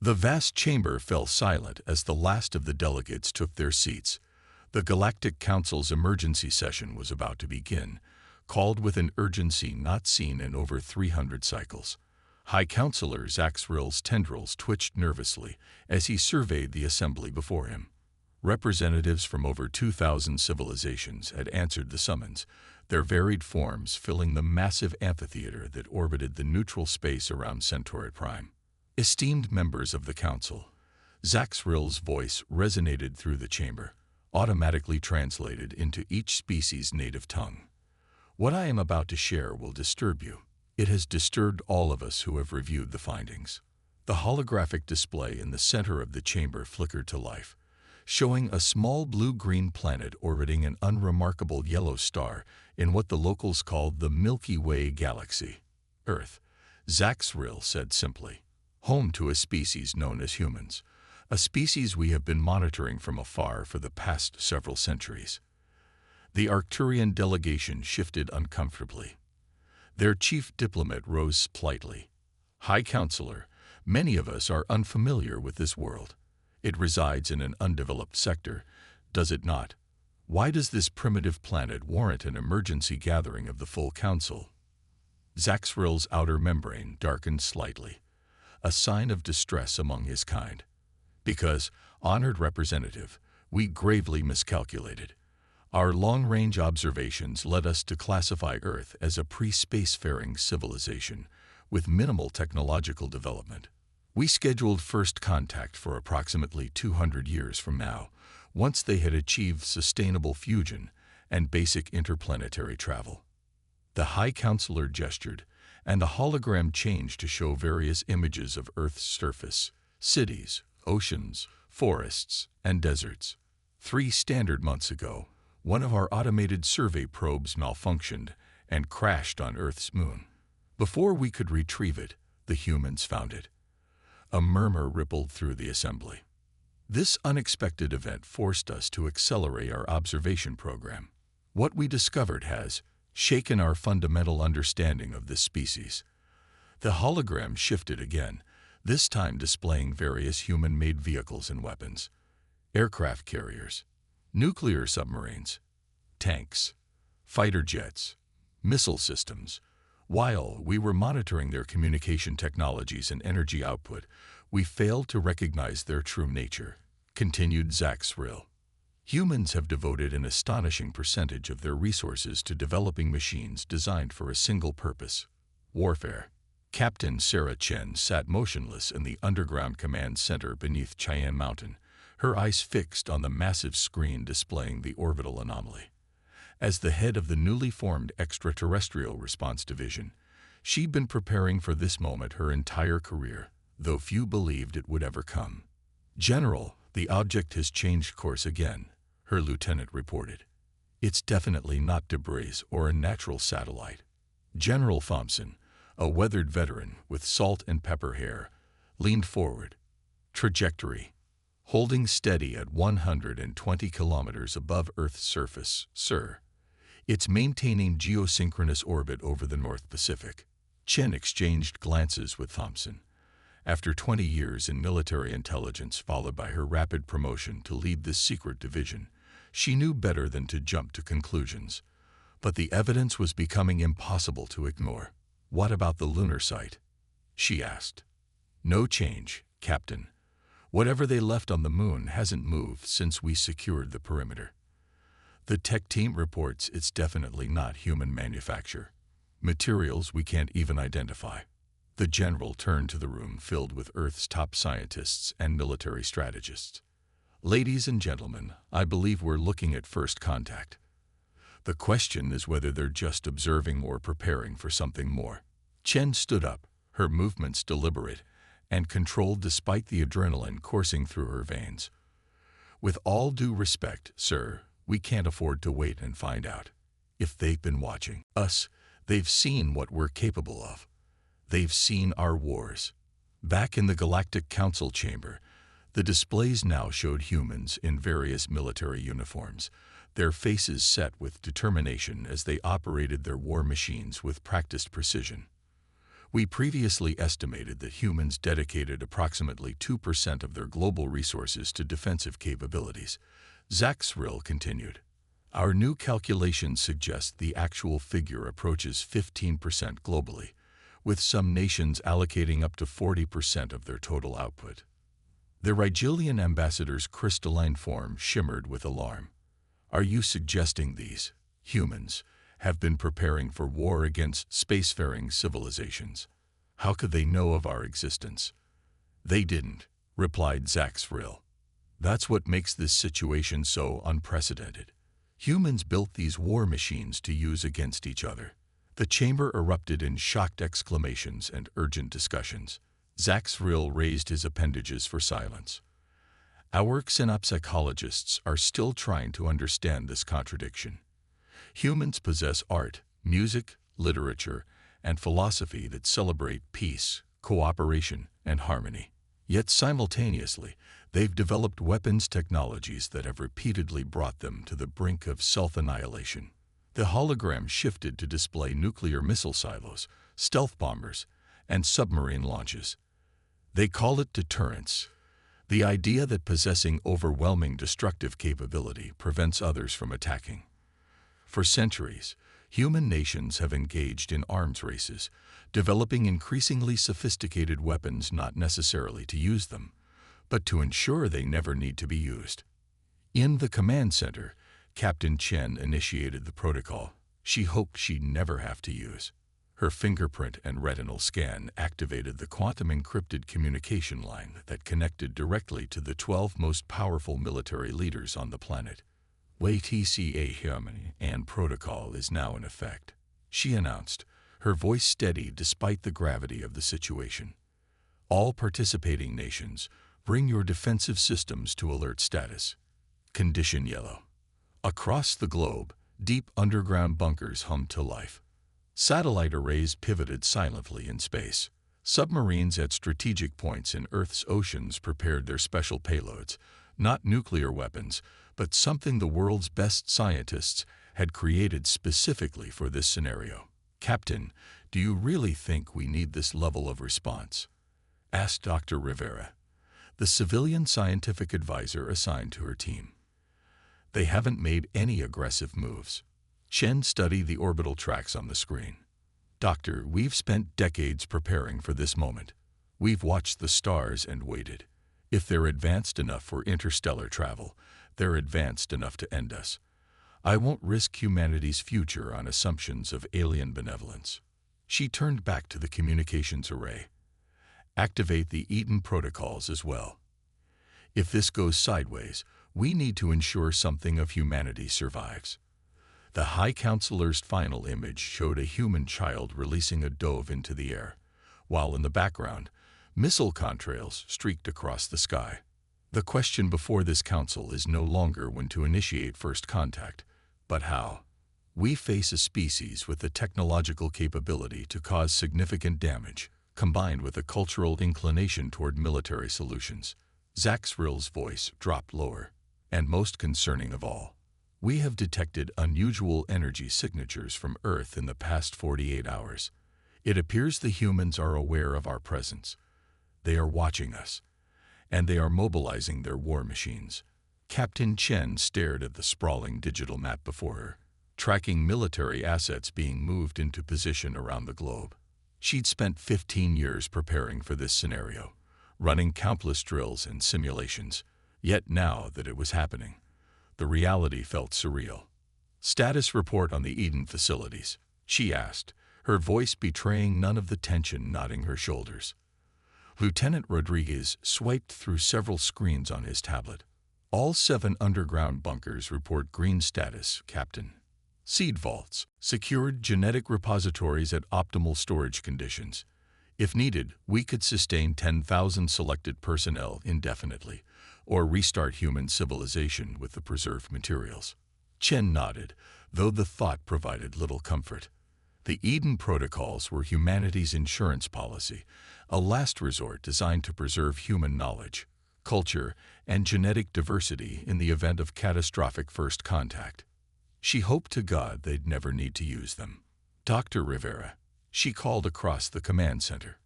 The vast chamber fell silent as the last of the delegates took their seats. The Galactic Council's emergency session was about to begin, called with an urgency not seen in over 300 cycles. High Counselor Zaxril's tendrils twitched nervously as he surveyed the assembly before him. Representatives from over 2,000 civilizations had answered the summons, their varied forms filling the massive amphitheater that orbited the neutral space around Centauri Prime. Esteemed members of the Council, Zaxril's voice resonated through the chamber, automatically translated into each species' native tongue. What I am about to share will disturb you. It has disturbed all of us who have reviewed the findings. The holographic display in the center of the chamber flickered to life, showing a small blue-green planet orbiting an unremarkable yellow star in what the locals called the Milky Way galaxy. Earth, Zaxril said simply. Home to a species known as humans, a species we have been monitoring from afar for the past several centuries. The Arcturian delegation shifted uncomfortably. Their chief diplomat rose politely. High Counselor, many of us are unfamiliar with this world. It resides in an undeveloped sector, does it not? Why does this primitive planet warrant an emergency gathering of the full council? Zaxril's outer membrane darkened slightly, a sign of distress among his kind. Because, honored representative, we gravely miscalculated. Our long-range observations led us to classify Earth as a pre-spacefaring civilization with minimal technological development. We scheduled first contact for approximately 200 years from now, once they had achieved sustainable fusion and basic interplanetary travel. The High Counselor gestured, and a hologram changed to show various images of Earth's surface, cities, oceans, forests, and deserts. 3 standard months ago, one of our automated survey probes malfunctioned and crashed on Earth's moon. Before we could retrieve it, the humans found it. A murmur rippled through the assembly. This unexpected event forced us to accelerate our observation program. What we discovered has shaken our fundamental understanding of this species. The hologram shifted again, this time displaying various human-made vehicles and weapons. Aircraft carriers, nuclear submarines, tanks, fighter jets, missile systems. While we were monitoring their communication technologies and energy output, we failed to recognize their true nature, continued Zaxril. Humans have devoted an astonishing percentage of their resources to developing machines designed for a single purpose: warfare. Captain Sarah Chen sat motionless in the underground command center beneath Cheyenne Mountain, her eyes fixed on the massive screen displaying the orbital anomaly. As the head of the newly formed Extraterrestrial Response Division, she'd been preparing for this moment her entire career, though few believed it would ever come. General, the object has changed course again, her lieutenant reported. It's definitely not debris or a natural satellite. General Thompson, a weathered veteran with salt and pepper hair, leaned forward. Trajectory: holding steady at 120 kilometers above Earth's surface, sir. It's maintaining geosynchronous orbit over the North Pacific. Chen exchanged glances with Thompson. After 20 years in military intelligence followed by her rapid promotion to lead this secret division, she knew better than to jump to conclusions. But the evidence was becoming impossible to ignore. What about the lunar site? She asked. No change, Captain. Whatever they left on the moon hasn't moved since we secured the perimeter. The tech team reports it's definitely not human manufacture. Materials we can't even identify. The general turned to the room filled with Earth's top scientists and military strategists. Ladies and gentlemen, I believe we're looking at first contact. The question is whether they're just observing or preparing for something more. Chen stood up, her movements deliberate and controlled despite the adrenaline coursing through her veins. With all due respect, sir, we can't afford to wait and find out. If they've been watching us, they've seen what we're capable of. They've seen our wars. Back in the Galactic Council chamber, the displays now showed humans in various military uniforms, their faces set with determination as they operated their war machines with practiced precision. We previously estimated that humans dedicated approximately 2% of their global resources to defensive capabilities. Zaxrill continued. Our new calculations suggest the actual figure approaches 15% globally, with some nations allocating up to 40% of their total output. The Rigelian ambassador's crystalline form shimmered with alarm. Are you suggesting these humans have been preparing for war against spacefaring civilizations? How could they know of our existence? They didn't, replied Zaxrill. That's what makes this situation so unprecedented. Humans built these war machines to use against each other. The chamber erupted in shocked exclamations and urgent discussions. Zaxrill raised his appendages for silence. Our xenopsychologists are still trying to understand this contradiction. Humans possess art, music, literature, and philosophy that celebrate peace, cooperation, and harmony. Yet simultaneously, they've developed weapons technologies that have repeatedly brought them to the brink of self-annihilation. The hologram shifted to display nuclear missile silos, stealth bombers, and submarine launches. They call it deterrence, the idea that possessing overwhelming destructive capability prevents others from attacking. For centuries, human nations have engaged in arms races, developing increasingly sophisticated weapons not necessarily to use them, but to ensure they never need to be used. In the command center, Captain Chen initiated the protocol she hoped she'd never have to use. Her fingerprint and retinal scan activated the quantum-encrypted communication line that connected directly to the 12 most powerful military leaders on the planet. HFY and protocol is now in effect, she announced, her voice steady despite the gravity of the situation. All participating nations, bring your defensive systems to alert status. Condition yellow. Across the globe, deep underground bunkers hummed to life. Satellite arrays pivoted silently in space. Submarines at strategic points in Earth's oceans prepared their special payloads, not nuclear weapons, but something the world's best scientists had created specifically for this scenario. Captain, do you really think we need this level of response? Asked Dr. Rivera, the civilian scientific advisor assigned to her team. They haven't made any aggressive moves. Chen studied the orbital tracks on the screen. Doctor, we've spent decades preparing for this moment. We've watched the stars and waited. If they're advanced enough for interstellar travel, they're advanced enough to end us. I won't risk humanity's future on assumptions of alien benevolence. She turned back to the communications array. Activate the Eden protocols as well. If this goes sideways, we need to ensure something of humanity survives. The High Counselor's final image showed a human child releasing a dove into the air, while in the background, missile contrails streaked across the sky. The question before this council is no longer when to initiate first contact, but how. We face a species with the technological capability to cause significant damage, combined with a cultural inclination toward military solutions. Zaxrill's voice dropped lower. And most concerning of all, we have detected unusual energy signatures from Earth in the past 48 hours. It appears the humans are aware of our presence. They are watching us, and they are mobilizing their war machines. Captain Chen stared at the sprawling digital map before her, tracking military assets being moved into position around the globe. She'd spent 15 years preparing for this scenario, running countless drills and simulations. Yet now that it was happening, the reality felt surreal. Status report on the Eden facilities, she asked, her voice betraying none of the tension knotting her shoulders. Lieutenant Rodriguez swiped through several screens on his tablet. All 7 underground bunkers report green status, Captain. Seed vaults, secured genetic repositories at optimal storage conditions. If needed, we could sustain 10,000 selected personnel indefinitely, or restart human civilization with the preserved materials. Chen nodded, though the thought provided little comfort. The Eden protocols were humanity's insurance policy, a last resort designed to preserve human knowledge, culture, and genetic diversity in the event of catastrophic first contact. She hoped to God they'd never need to use them. Dr. Rivera, She called across the command center.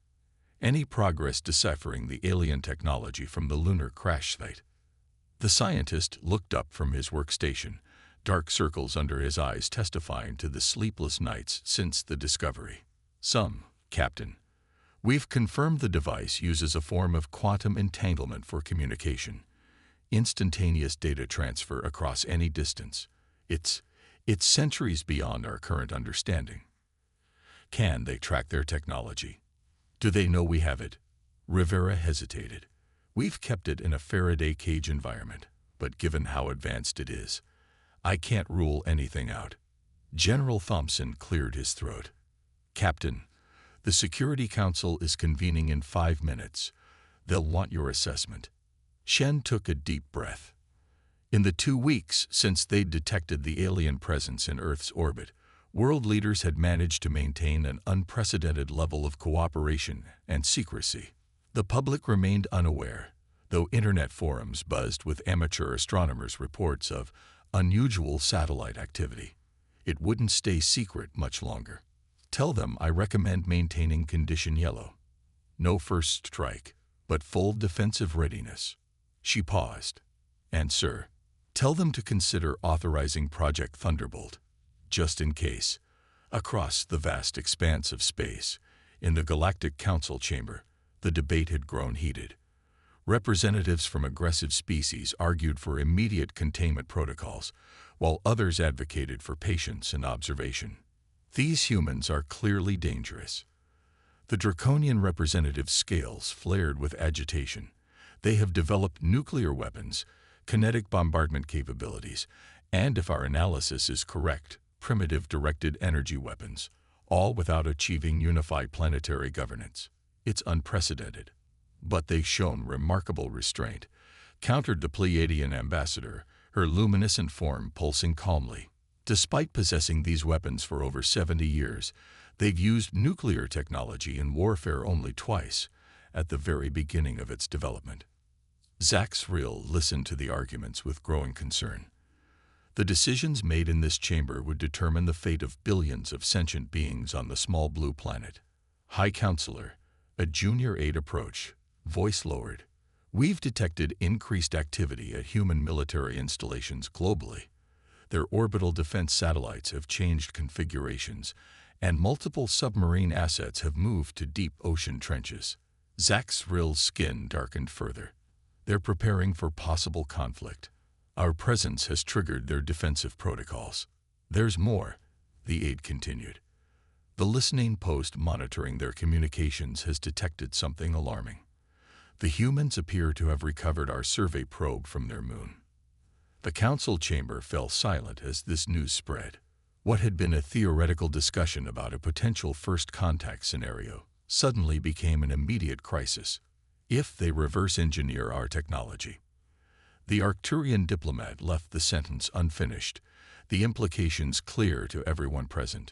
Any progress deciphering the alien technology from the lunar crash site? The scientist looked up from his workstation, dark circles under his eyes testifying to the sleepless nights since the discovery. Some, Captain. We've confirmed the device uses a form of quantum entanglement for communication. Instantaneous data transfer across any distance. It's centuries beyond our current understanding. Can they track their technology? Do they know we have it? Rivera hesitated. We've kept it in a Faraday cage environment, but given how advanced it is, I can't rule anything out. General Thompson cleared his throat. Captain, the Security Council is convening in 5 minutes. They'll want your assessment. Shen took a deep breath. In the 2 weeks since they'd detected the alien presence in Earth's orbit, world leaders had managed to maintain an unprecedented level of cooperation and secrecy. The public remained unaware, though internet forums buzzed with amateur astronomers' reports of unusual satellite activity. It wouldn't stay secret much longer. Tell them I recommend maintaining Condition Yellow. No first strike, but full defensive readiness. She paused. And sir, tell them to consider authorizing Project Thunderbolt, just in case. Across the vast expanse of space, in the Galactic Council chamber, the debate had grown heated. Representatives from aggressive species argued for immediate containment protocols, while others advocated for patience and observation. These humans are clearly dangerous. The draconian representative's scales flared with agitation. They have developed nuclear weapons, kinetic bombardment capabilities, and, if our analysis is correct, primitive directed energy weapons, all without achieving unified planetary governance. It's unprecedented. But they've shown remarkable restraint, countered the Pleiadian ambassador, her luminescent form pulsing calmly. Despite possessing these weapons for over 70 years, they've used nuclear technology in warfare only twice, at the very beginning of its development. Zaxriel listened to the arguments with growing concern. The decisions made in this chamber would determine the fate of billions of sentient beings on the small blue planet. High Counselor, a junior aide approached, voice lowered. We've detected increased activity at human military installations globally. Their orbital defense satellites have changed configurations, and multiple submarine assets have moved to deep ocean trenches. Zaxril's skin darkened further. They're preparing for possible conflict. Our presence has triggered their defensive protocols. There's more, the aide continued. The listening post monitoring their communications has detected something alarming. The humans appear to have recovered our survey probe from their moon. The council chamber fell silent as this news spread. What had been a theoretical discussion about a potential first contact scenario suddenly became an immediate crisis. If they reverse engineer our technology. The Arcturian diplomat left the sentence unfinished, the implications clear to everyone present.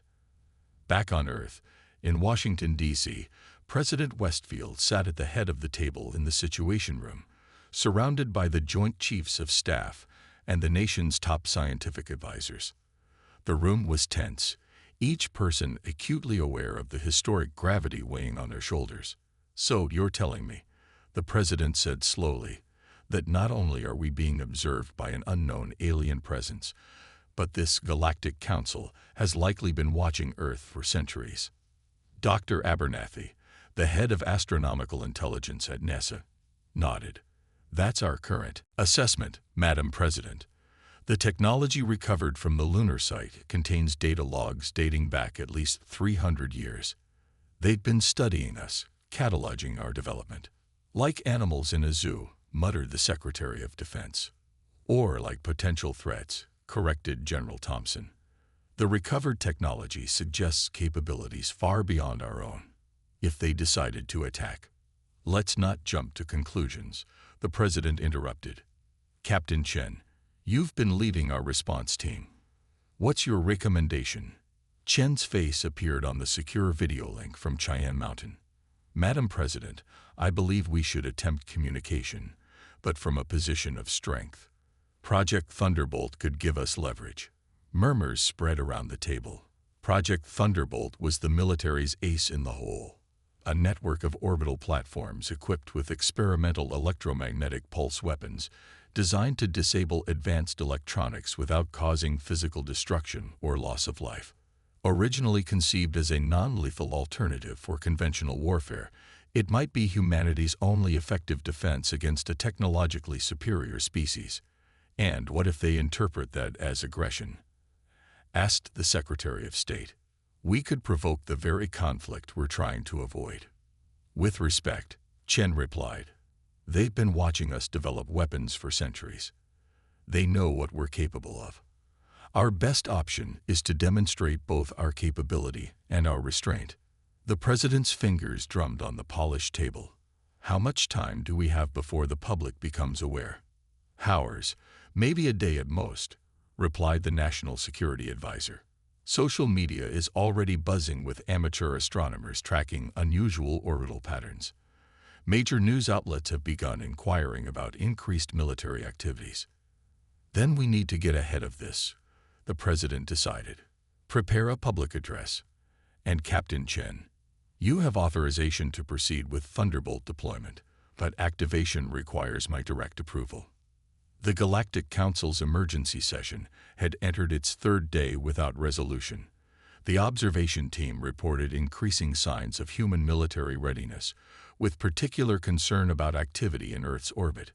Back on Earth, in Washington, D.C., President Westfield sat at the head of the table in the Situation Room, surrounded by the Joint Chiefs of Staff and the nation's top scientific advisors. The room was tense, each person acutely aware of the historic gravity weighing on their shoulders. So you're telling me, the President said slowly, that not only are we being observed by an unknown alien presence, but this Galactic Council has likely been watching Earth for centuries. Dr. Abernathy, the head of astronomical intelligence at NASA, nodded. That's our current assessment, Madam President. The technology recovered from the lunar site contains data logs dating back at least 300 years. They'd been studying us, cataloging our development. Like animals in a zoo, muttered the Secretary of Defense. Or like potential threats, corrected General Thompson. The recovered technology suggests capabilities far beyond our own. If they decided to attack. Let's not jump to conclusions, the President interrupted. Captain Chen, you've been leading our response team. What's your recommendation? Chen's face appeared on the secure video link from Cheyenne Mountain. Madam President, I believe we should attempt communication, but from a position of strength. Project Thunderbolt could give us leverage. Murmurs spread around the table. Project Thunderbolt was the military's ace in the hole, a network of orbital platforms equipped with experimental electromagnetic pulse weapons designed to disable advanced electronics without causing physical destruction or loss of life. Originally conceived as a non-lethal alternative for conventional warfare, it might be humanity's only effective defense against a technologically superior species. And what if they interpret that as aggression? Asked the Secretary of State. We could provoke the very conflict we're trying to avoid. With respect, Chen replied, they've been watching us develop weapons for centuries. They know what we're capable of. Our best option is to demonstrate both our capability and our restraint. The president's fingers drummed on the polished table. How much time do we have before the public becomes aware? Hours, maybe a day at most, replied the National Security Advisor. Social media is already buzzing with amateur astronomers tracking unusual orbital patterns. Major news outlets have begun inquiring about increased military activities. Then we need to get ahead of this, the president decided. Prepare a public address. And Captain Chen, you have authorization to proceed with Thunderbolt deployment, but activation requires my direct approval. The Galactic Council's emergency session had entered its third day without resolution. The observation team reported increasing signs of human military readiness, with particular concern about activity in Earth's orbit.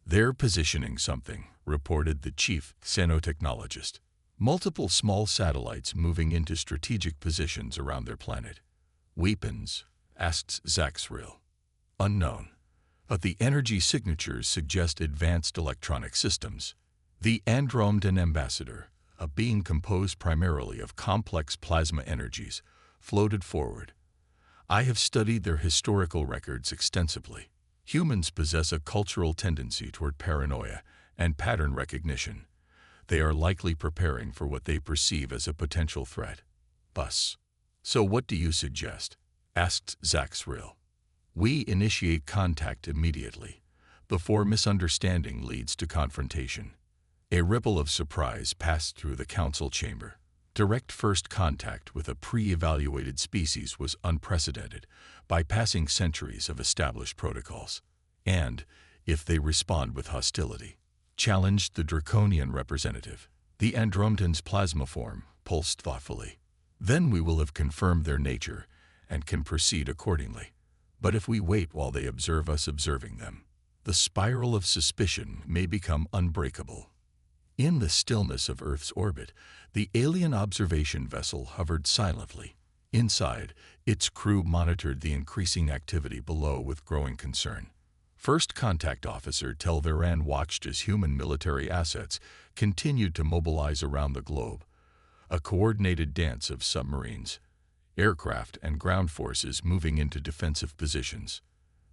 They're positioning something, reported the chief xenotechnologist. Multiple small satellites moving into strategic positions around their planet. Weapons? Asked Zaxriel. Unknown. But the energy signatures suggest advanced electronic systems. The Andromedan Ambassador, a being composed primarily of complex plasma energies, floated forward. I have studied their historical records extensively. Humans possess a cultural tendency toward paranoia and pattern recognition. They are likely preparing for what they perceive as a potential threat. Bus. So what do you suggest? Asked Zaxriel. We initiate contact immediately, before misunderstanding leads to confrontation. A ripple of surprise passed through the council chamber. Direct first contact with a pre-evaluated species was unprecedented, bypassing centuries of established protocols. And, if they respond with hostility, challenged the draconian representative. The Andromedan's plasma form pulsed thoughtfully. Then we will have confirmed their nature and can proceed accordingly. But if we wait while they observe us observing them, the spiral of suspicion may become unbreakable. In the stillness of Earth's orbit, the alien observation vessel hovered silently. Inside, its crew monitored the increasing activity below with growing concern. First Contact Officer Telveran watched as human military assets continued to mobilize around the globe, a coordinated dance of submarines, aircraft, and ground forces moving into defensive positions.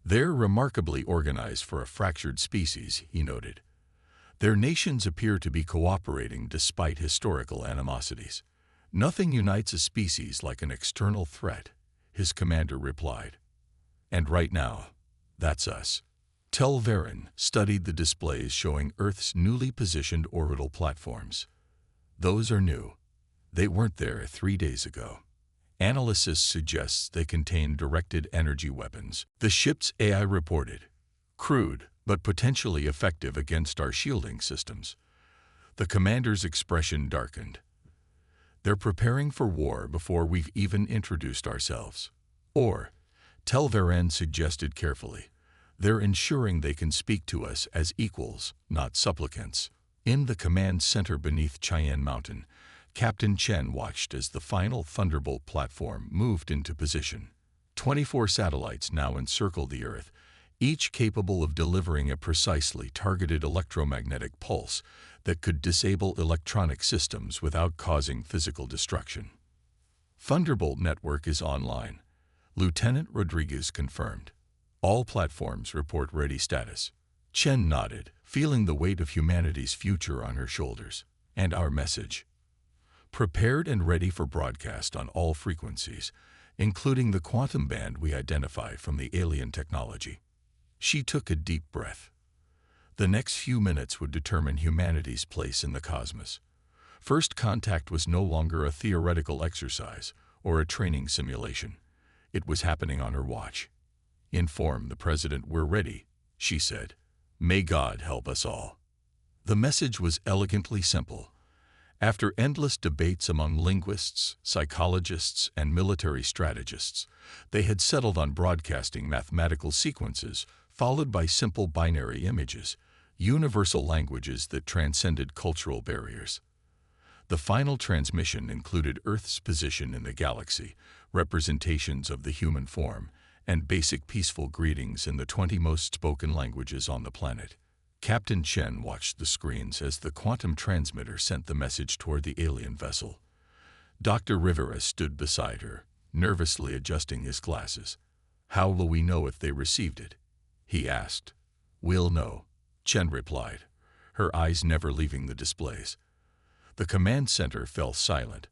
They're remarkably organized for a fractured species, he noted. Their nations appear to be cooperating despite historical animosities. Nothing unites a species like an external threat, his commander replied. And right now, that's us. Telveran studied the displays showing Earth's newly positioned orbital platforms. Those are new. They weren't there 3 days ago. Analysis suggests they contain directed energy weapons, the ship's AI reported. Crude, but potentially effective against our shielding systems. The commander's expression darkened. They're preparing for war before we've even introduced ourselves. Or, Telveran suggested carefully, they're ensuring they can speak to us as equals, not supplicants. In the command center beneath Cheyenne Mountain, Captain Chen watched as the final Thunderbolt platform moved into position. 24 satellites now encircle the Earth, each capable of delivering a precisely targeted electromagnetic pulse that could disable electronic systems without causing physical destruction. Thunderbolt network is online, Lieutenant Rodriguez confirmed. All platforms report ready status. Chen nodded, feeling the weight of humanity's future on her shoulders. And our message. Prepared and ready for broadcast on all frequencies, including the quantum band we identify from the alien technology. She took a deep breath. The next few minutes would determine humanity's place in the cosmos. First contact was no longer a theoretical exercise or a training simulation. It was happening on her watch. "Inform the President we're ready," she said. "May God help us all." The message was elegantly simple. After endless debates among linguists, psychologists, and military strategists, they had settled on broadcasting mathematical sequences followed by simple binary images, universal languages that transcended cultural barriers. The final transmission included Earth's position in the galaxy, representations of the human form, and basic peaceful greetings in the 20 most spoken languages on the planet. Captain Chen watched the screens as the quantum transmitter sent the message toward the alien vessel. Dr. Rivera stood beside her, nervously adjusting his glasses. "How will we know if they received it?" he asked. "We'll know," Chen replied, her eyes never leaving the displays. The command center fell silent,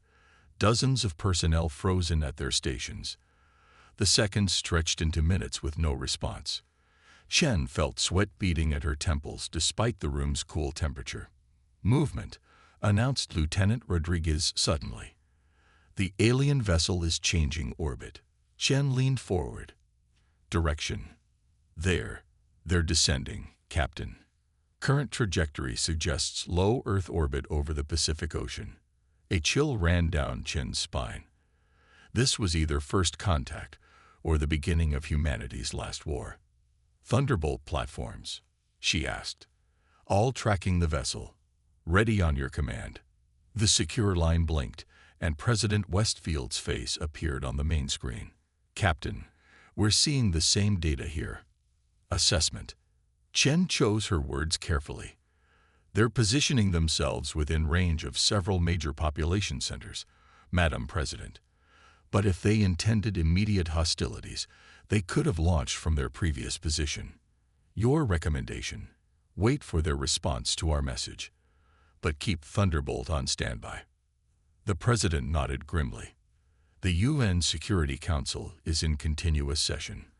dozens of personnel frozen at their stations. The seconds stretched into minutes with no response. Chen felt sweat beading at her temples despite the room's cool temperature. "Movement," announced Lieutenant Rodriguez suddenly. "The alien vessel is changing orbit." Chen leaned forward. "Direction." They're descending, Captain. Current trajectory suggests low Earth orbit over the Pacific Ocean." A chill ran down Chen's spine. This was either first contact or the beginning of humanity's last war. "Thunderbolt platforms?" she asked. "All tracking the vessel. Ready on your command." The secure line blinked, and President Westfield's face appeared on the main screen. "Captain, we're seeing the same data here." "Assessment." Chen chose her words carefully. "They're positioning themselves within range of several major population centers, Madam President. But if they intended immediate hostilities, they could have launched from their previous position. Your recommendation: wait for their response to our message, but keep Thunderbolt on standby." The President nodded grimly. "The UN Security Council is in continuous session.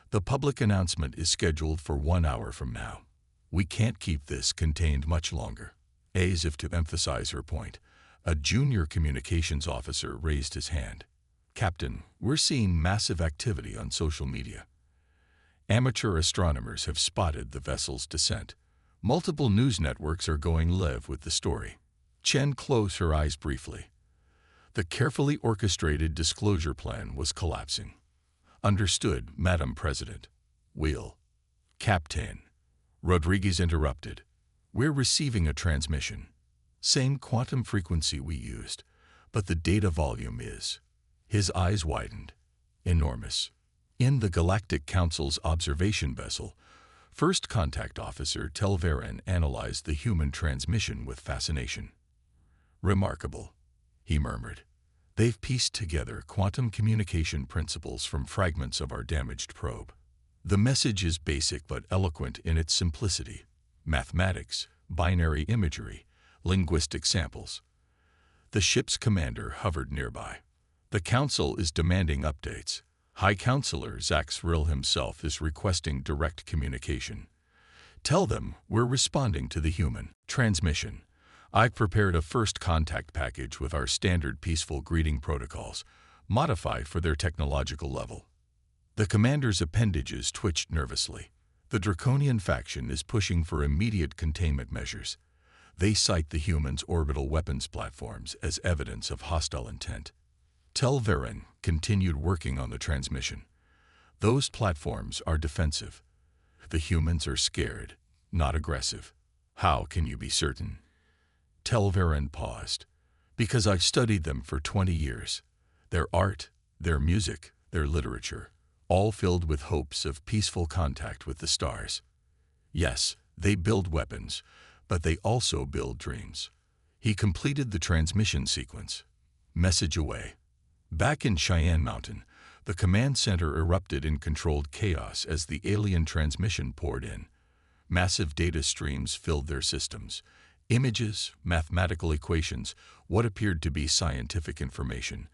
The public announcement is scheduled for 1 hour from now. We can't keep this contained much longer." As if to emphasize her point, a junior communications officer raised his hand. "Captain, we're seeing massive activity on social media. Amateur astronomers have spotted the vessel's descent. Multiple news networks are going live with the story." Chen closed her eyes briefly. The carefully orchestrated disclosure plan was collapsing. "Understood, Madam President." "We'll—" "Captain," Rodriguez interrupted. "We're receiving a transmission. Same quantum frequency we used, but the data volume is—" His eyes widened. "Enormous." In the Galactic Council's observation vessel, First Contact Officer Telverin analyzed the human transmission with fascination. "Remarkable," he murmured. "They've pieced together quantum communication principles from fragments of our damaged probe. The message is basic but eloquent in its simplicity. Mathematics, binary imagery, linguistic samples." The ship's commander hovered nearby. "The Council is demanding updates. High Counselor Zach Srill himself is requesting direct communication. Tell them we're responding to the human transmission. I've prepared a first contact package with our standard peaceful greeting protocols, modified for their technological level." The commander's appendages twitched nervously. The Draconian faction is pushing for immediate containment measures. They cite the humans' orbital weapons platforms as evidence of hostile intent. Telverin continued working on the transmission. "Those platforms are defensive. The humans are scared, not aggressive." "How can you be certain?" Telverin paused. "Because I've studied them for 20 years. Their art, their music, their literature, all filled with hopes of peaceful contact with the stars. Yes, they build weapons, but they also build dreams." He completed the transmission sequence. Message away. Back in Cheyenne Mountain, the command center erupted in controlled chaos as the alien transmission poured in. Massive data streams filled their systems. Images, mathematical equations, what appeared to be scientific information,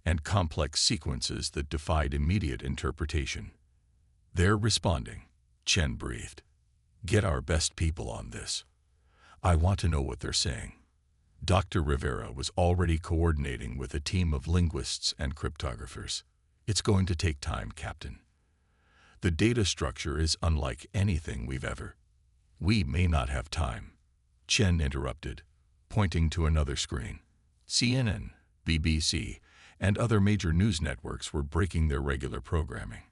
and complex sequences that defied immediate interpretation. "They're responding," Chen breathed. "Get our best people on this. I want to know what they're saying." Dr. Rivera was already coordinating with a team of linguists and cryptographers. It's going to take time, Captain. The data structure is unlike anything we've ever. We may not have time. Chen interrupted, pointing to another screen. CNN, BBC, and other major news networks were breaking their regular programming.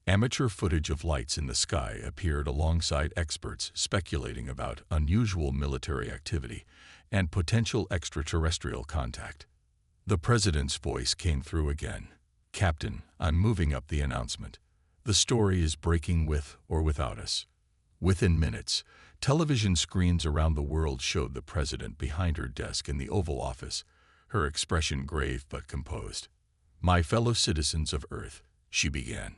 Amateur footage of lights in the sky appeared alongside experts speculating about unusual military activity and potential extraterrestrial contact. The president's voice came through again. Captain, I'm moving up the announcement. The story is breaking with or without us. Within minutes, television screens around the world showed the president behind her desk in the Oval Office, her expression grave but composed. My fellow citizens of Earth, she began.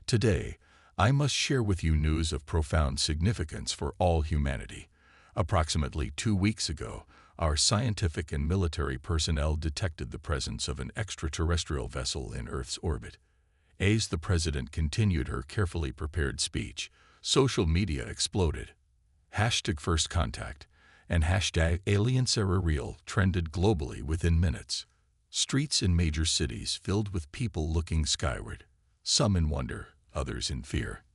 Today, I must share with you news of profound significance for all humanity. Approximately 2 weeks ago, our scientific and military personnel detected the presence of an extraterrestrial vessel in Earth's orbit. As the president continued her carefully prepared speech, social media exploded. #FirstContact and #AliensAreaReal trended globally within minutes. Streets in major cities filled with people looking skyward, some in wonder, others in fear.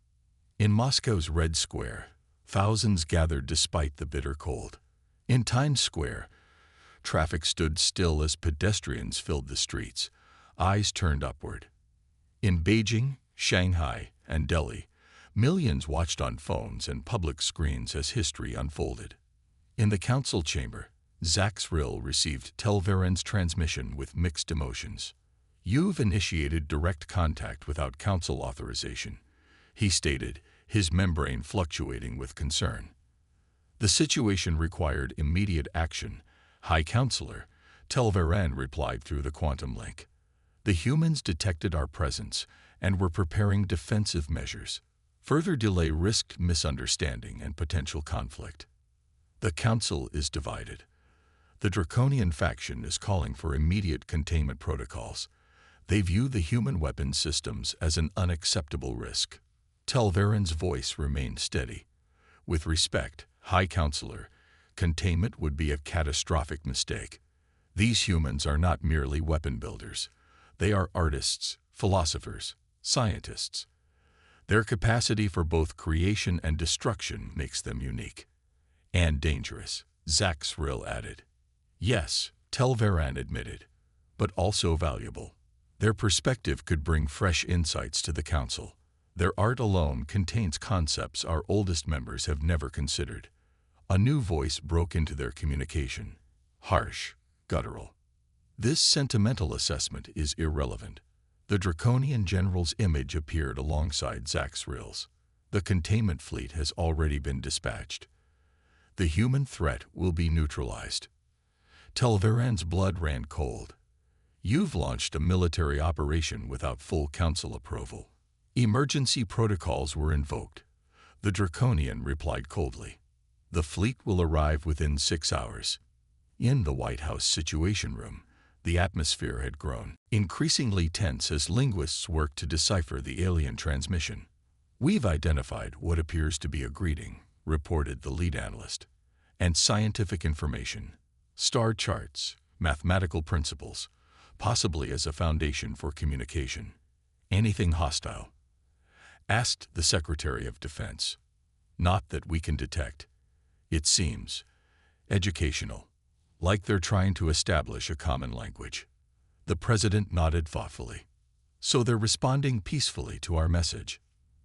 In Moscow's Red Square, thousands gathered despite the bitter cold. In Times Square, traffic stood still as pedestrians filled the streets, eyes turned upward. In Beijing, Shanghai, and Delhi, millions watched on phones and public screens as history unfolded. In the council chamber, Zaxril received Telveren's transmission with mixed emotions. You've initiated direct contact without council authorization, he stated, his membrane fluctuating with concern. The situation required immediate action, High Counselor, Telveren replied through the quantum link. The humans detected our presence and were preparing defensive measures. Further delay risked misunderstanding and potential conflict. The council is divided. The draconian faction is calling for immediate containment protocols. They view the human weapon systems as an unacceptable risk. Telveren's voice remained steady. With respect, High Counselor, containment would be a catastrophic mistake. These humans are not merely weapon builders. They are artists, philosophers, scientists. Their capacity for both creation and destruction makes them unique. And dangerous, Zaxril added. Yes, Telveren admitted, but also valuable. Their perspective could bring fresh insights to the council. Their art alone contains concepts our oldest members have never considered. A new voice broke into their communication. Harsh, guttural. This sentimental assessment is irrelevant. The draconian general's image appeared alongside Zaxril's. The containment fleet has already been dispatched. The human threat will be neutralized. Telveren's blood ran cold. You've launched a military operation without full council approval. Emergency protocols were invoked. The draconian replied coldly. The fleet will arrive within 6 hours. In the White House Situation Room, the atmosphere had grown increasingly tense as linguists worked to decipher the alien transmission. We've identified what appears to be a greeting, reported the lead analyst, and scientific information, star charts, mathematical principles, possibly as a foundation for communication. Anything hostile? Asked the Secretary of Defense. Not that we can detect. It seems educational, like they're trying to establish a common language. The president nodded thoughtfully. So they're responding peacefully to our message.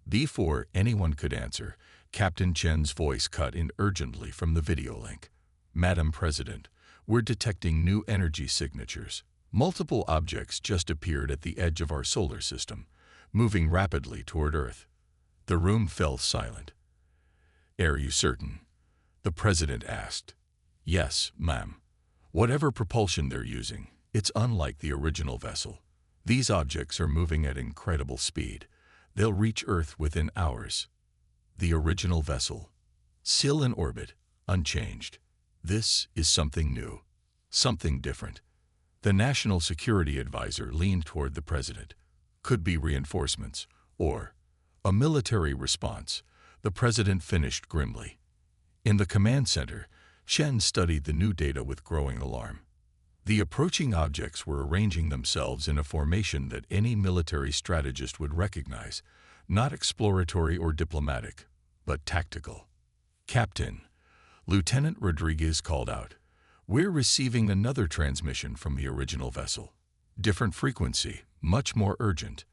Before anyone could answer, Captain Chen's voice cut in urgently from the video link. Madam President, we're detecting new energy signatures. Multiple objects just appeared at the edge of our solar system, moving rapidly toward Earth. The room fell silent. Are you certain? The president asked. Yes, ma'am. Whatever propulsion they're using, it's unlike the original vessel. These objects are moving at incredible speed. They'll reach Earth within hours. The original vessel, still in orbit, unchanged. This is something new, something different. The National Security Advisor leaned toward the president. Could be reinforcements, or a military response, the president finished grimly. In the command center, Chen studied the new data with growing alarm. The approaching objects were arranging themselves in a formation that any military strategist would recognize, not exploratory or diplomatic, but tactical. "Captain," Lieutenant Rodriguez called out, "we're receiving another transmission from the original vessel. Different frequency, much more urgent."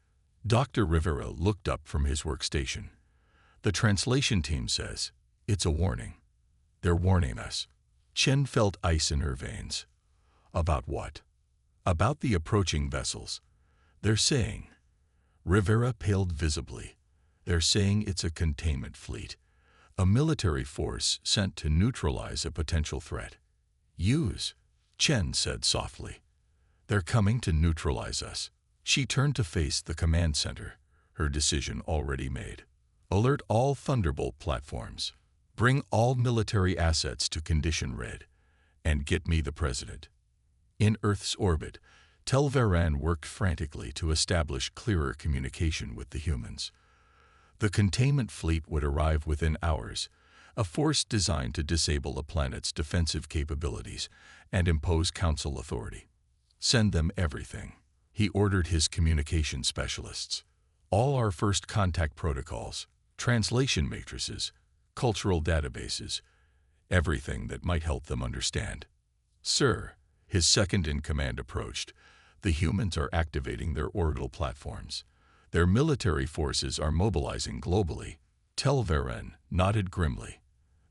Dr. Rivera looked up from his workstation. "The translation team says, it's a warning. They're warning us." Chen felt ice in her veins. "About what?" "About the approaching vessels. They're saying." Rivera paled visibly. "They're saying it's a containment fleet. A military force sent to neutralize a potential threat." "Use," Chen said softly. "They're coming to neutralize us." She turned to face the command center, her decision already made. "Alert all Thunderbolt platforms. Bring all military assets to condition red. And get me the president." In Earth's orbit, Telvaran worked frantically to establish clearer communication with the humans. The containment fleet would arrive within hours, a force designed to disable the planet's defensive capabilities and impose council authority. "Send them everything," he ordered his communication specialists. "All our first contact protocols, translation matrices, cultural databases, everything that might help them understand." "Sir," his second-in-command approached, "the humans are activating their orbital platforms. Their military forces are mobilizing globally." Telvaran nodded grimly.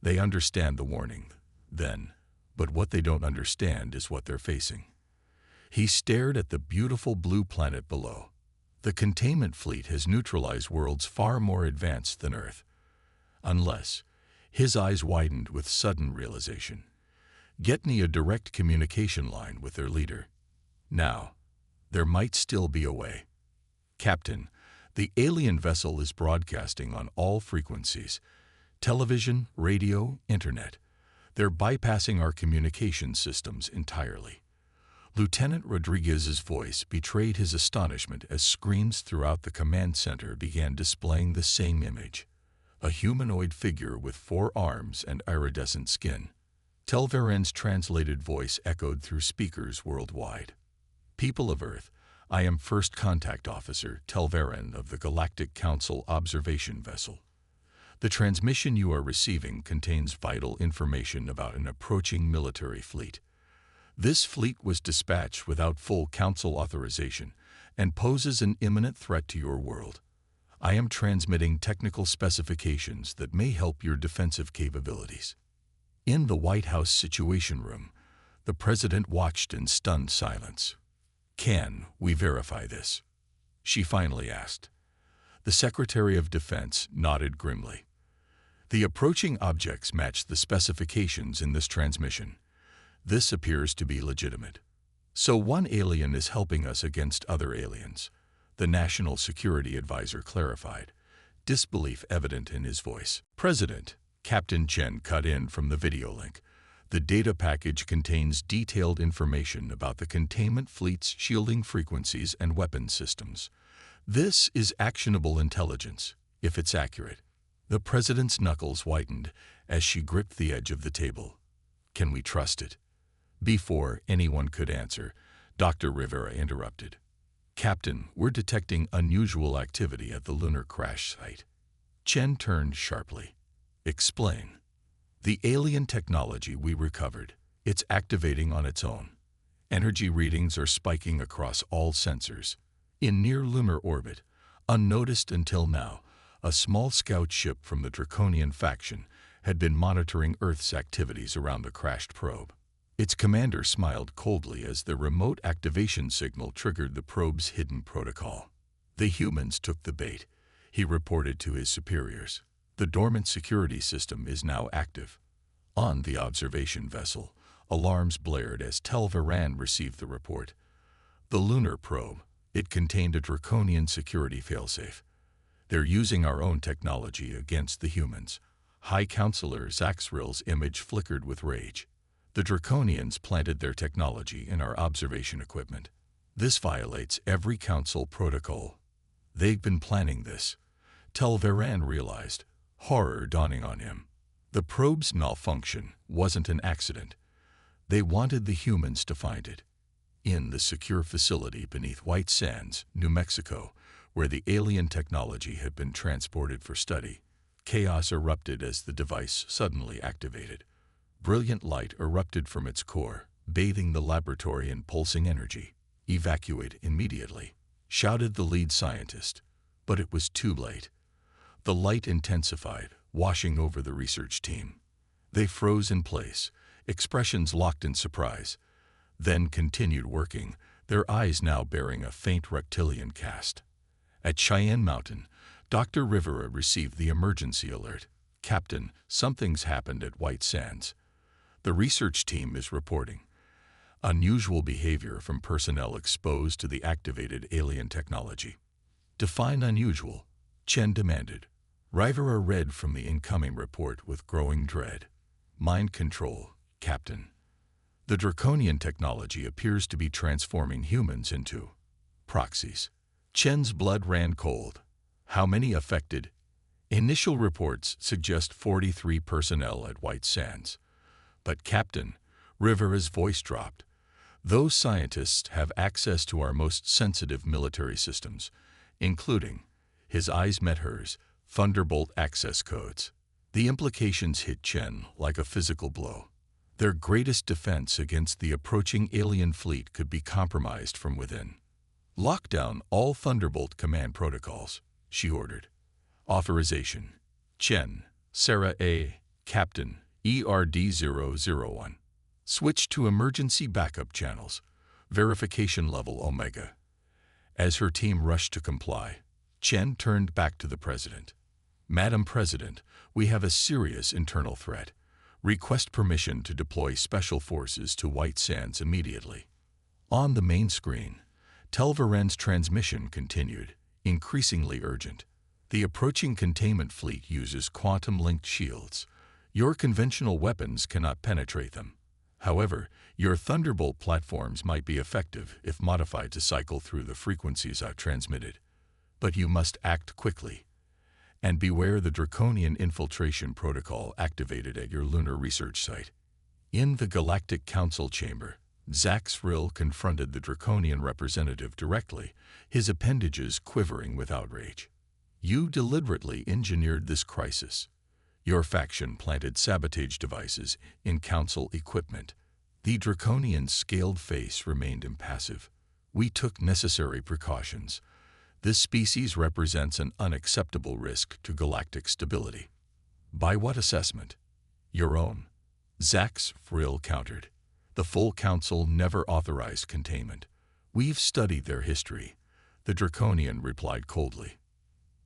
"They understand the warning, then, but what they don't understand is what they're facing." He stared at the beautiful blue planet below. The containment fleet has neutralized worlds far more advanced than Earth. Unless, his eyes widened with sudden realization, get me a direct communication line with their leader. Now, there might still be a way. "Captain, the alien vessel is broadcasting on all frequencies, television, radio, internet. They're bypassing our communication systems entirely." Lieutenant Rodriguez's voice betrayed his astonishment as screens throughout the command center began displaying the same image. A humanoid figure with 4 arms and iridescent skin. Telvaran's translated voice echoed through speakers worldwide. "People of Earth, I am First Contact Officer Telvaran of the Galactic Council Observation Vessel. The transmission you are receiving contains vital information about an approaching military fleet. This fleet was dispatched without full Council authorization and poses an imminent threat to your world. I am transmitting technical specifications that may help your defensive capabilities." In the White House Situation Room, the President watched in stunned silence. "Can we verify this?" she finally asked. The Secretary of Defense nodded grimly. "The approaching objects match the specifications in this transmission. This appears to be legitimate. So one alien is helping us against other aliens," the National Security Advisor clarified, disbelief evident in his voice. "President," Captain Chen cut in from the video link, "the data package contains detailed information about the containment fleet's shielding frequencies and weapon systems. This is actionable intelligence, if it's accurate." The President's knuckles whitened as she gripped the edge of the table. "Can we trust it?" Before anyone could answer, Dr. Rivera interrupted. "Captain, we're detecting unusual activity at the lunar crash site." Chen turned sharply. "Explain." "The alien technology we recovered, it's activating on its own. Energy readings are spiking across all sensors. In near-lunar orbit, unnoticed until now, a small scout ship from the Draconian faction had been monitoring Earth's activities around the crashed probe. Its commander smiled coldly as the remote activation signal triggered the probe's hidden protocol. The humans took the bait, he reported to his superiors. The dormant security system is now active. On the observation vessel, alarms blared as Telvaran received the report. The lunar probe, it contained a draconian security failsafe. They're using our own technology against the humans. High Counselor Zaxril's image flickered with rage. The Draconians planted their technology in our observation equipment. This violates every Council protocol. They've been planning this. Telvaran realized, horror dawning on him. The probe's malfunction wasn't an accident. They wanted the humans to find it. In the secure facility beneath White Sands, New Mexico, where the alien technology had been transported for study, chaos erupted as the device suddenly activated. Brilliant light erupted from its core, bathing the laboratory in pulsing energy. "Evacuate immediately," shouted the lead scientist. But it was too late. The light intensified, washing over the research team. They froze in place, expressions locked in surprise, then continued working, their eyes now bearing a faint reptilian cast. At Cheyenne Mountain, Dr. Rivera received the emergency alert. "Captain, something's happened at White Sands. The research team is reporting unusual behavior from personnel exposed to the activated alien technology." "Define unusual," Chen demanded. Rivera read from the incoming report with growing dread. "Mind control, Captain. The draconian technology appears to be transforming humans into proxies." Chen's blood ran cold. "How many affected?" "Initial reports suggest 43 personnel at White Sands." "But Captain," Rivera's voice dropped, "those scientists have access to our most sensitive military systems, including," his eyes met hers, "Thunderbolt access codes." The implications hit Chen like a physical blow. Their greatest defense against the approaching alien fleet could be compromised from within. "Lock down all Thunderbolt command protocols," she ordered. "Authorization: Chen, Sarah A., Captain, ERD-001. Switch to emergency backup channels. Verification level Omega." As her team rushed to comply, Chen turned back to the President. "Madam President, we have a serious internal threat. Request permission to deploy special forces to White Sands immediately." On the main screen, Telvaren's transmission continued, increasingly urgent. "The approaching containment fleet uses quantum-linked shields. Your conventional weapons cannot penetrate them. However, your Thunderbolt platforms might be effective if modified to cycle through the frequencies I've transmitted. But you must act quickly. And beware the draconian infiltration protocol activated at your lunar research site." In the Galactic Council chamber, Zax Frill confronted the draconian representative directly, his appendages quivering with outrage. "You deliberately engineered this crisis. Your faction planted sabotage devices in Council equipment." The draconian's scaled face remained impassive. "We took necessary precautions. This species represents an unacceptable risk to galactic stability." "By what assessment?" "Your own," Zax Frill countered. "The full council never authorized containment. We've studied their history," the draconian replied coldly.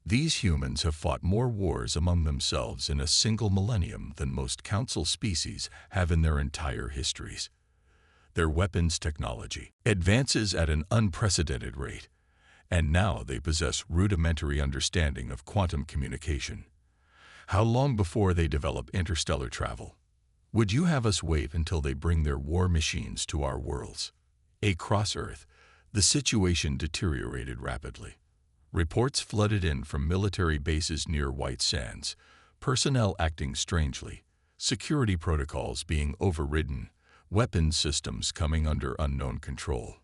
"These humans have fought more wars among themselves in a single millennium than most council species have in their entire histories. Their weapons technology advances at an unprecedented rate, and now they possess rudimentary understanding of quantum communication. How long before they develop interstellar travel? Would you have us wait until they bring their war machines to our worlds?" Across Earth, the situation deteriorated rapidly. Reports flooded in from military bases near White Sands, personnel acting strangely, security protocols being overridden, weapons systems coming under unknown control.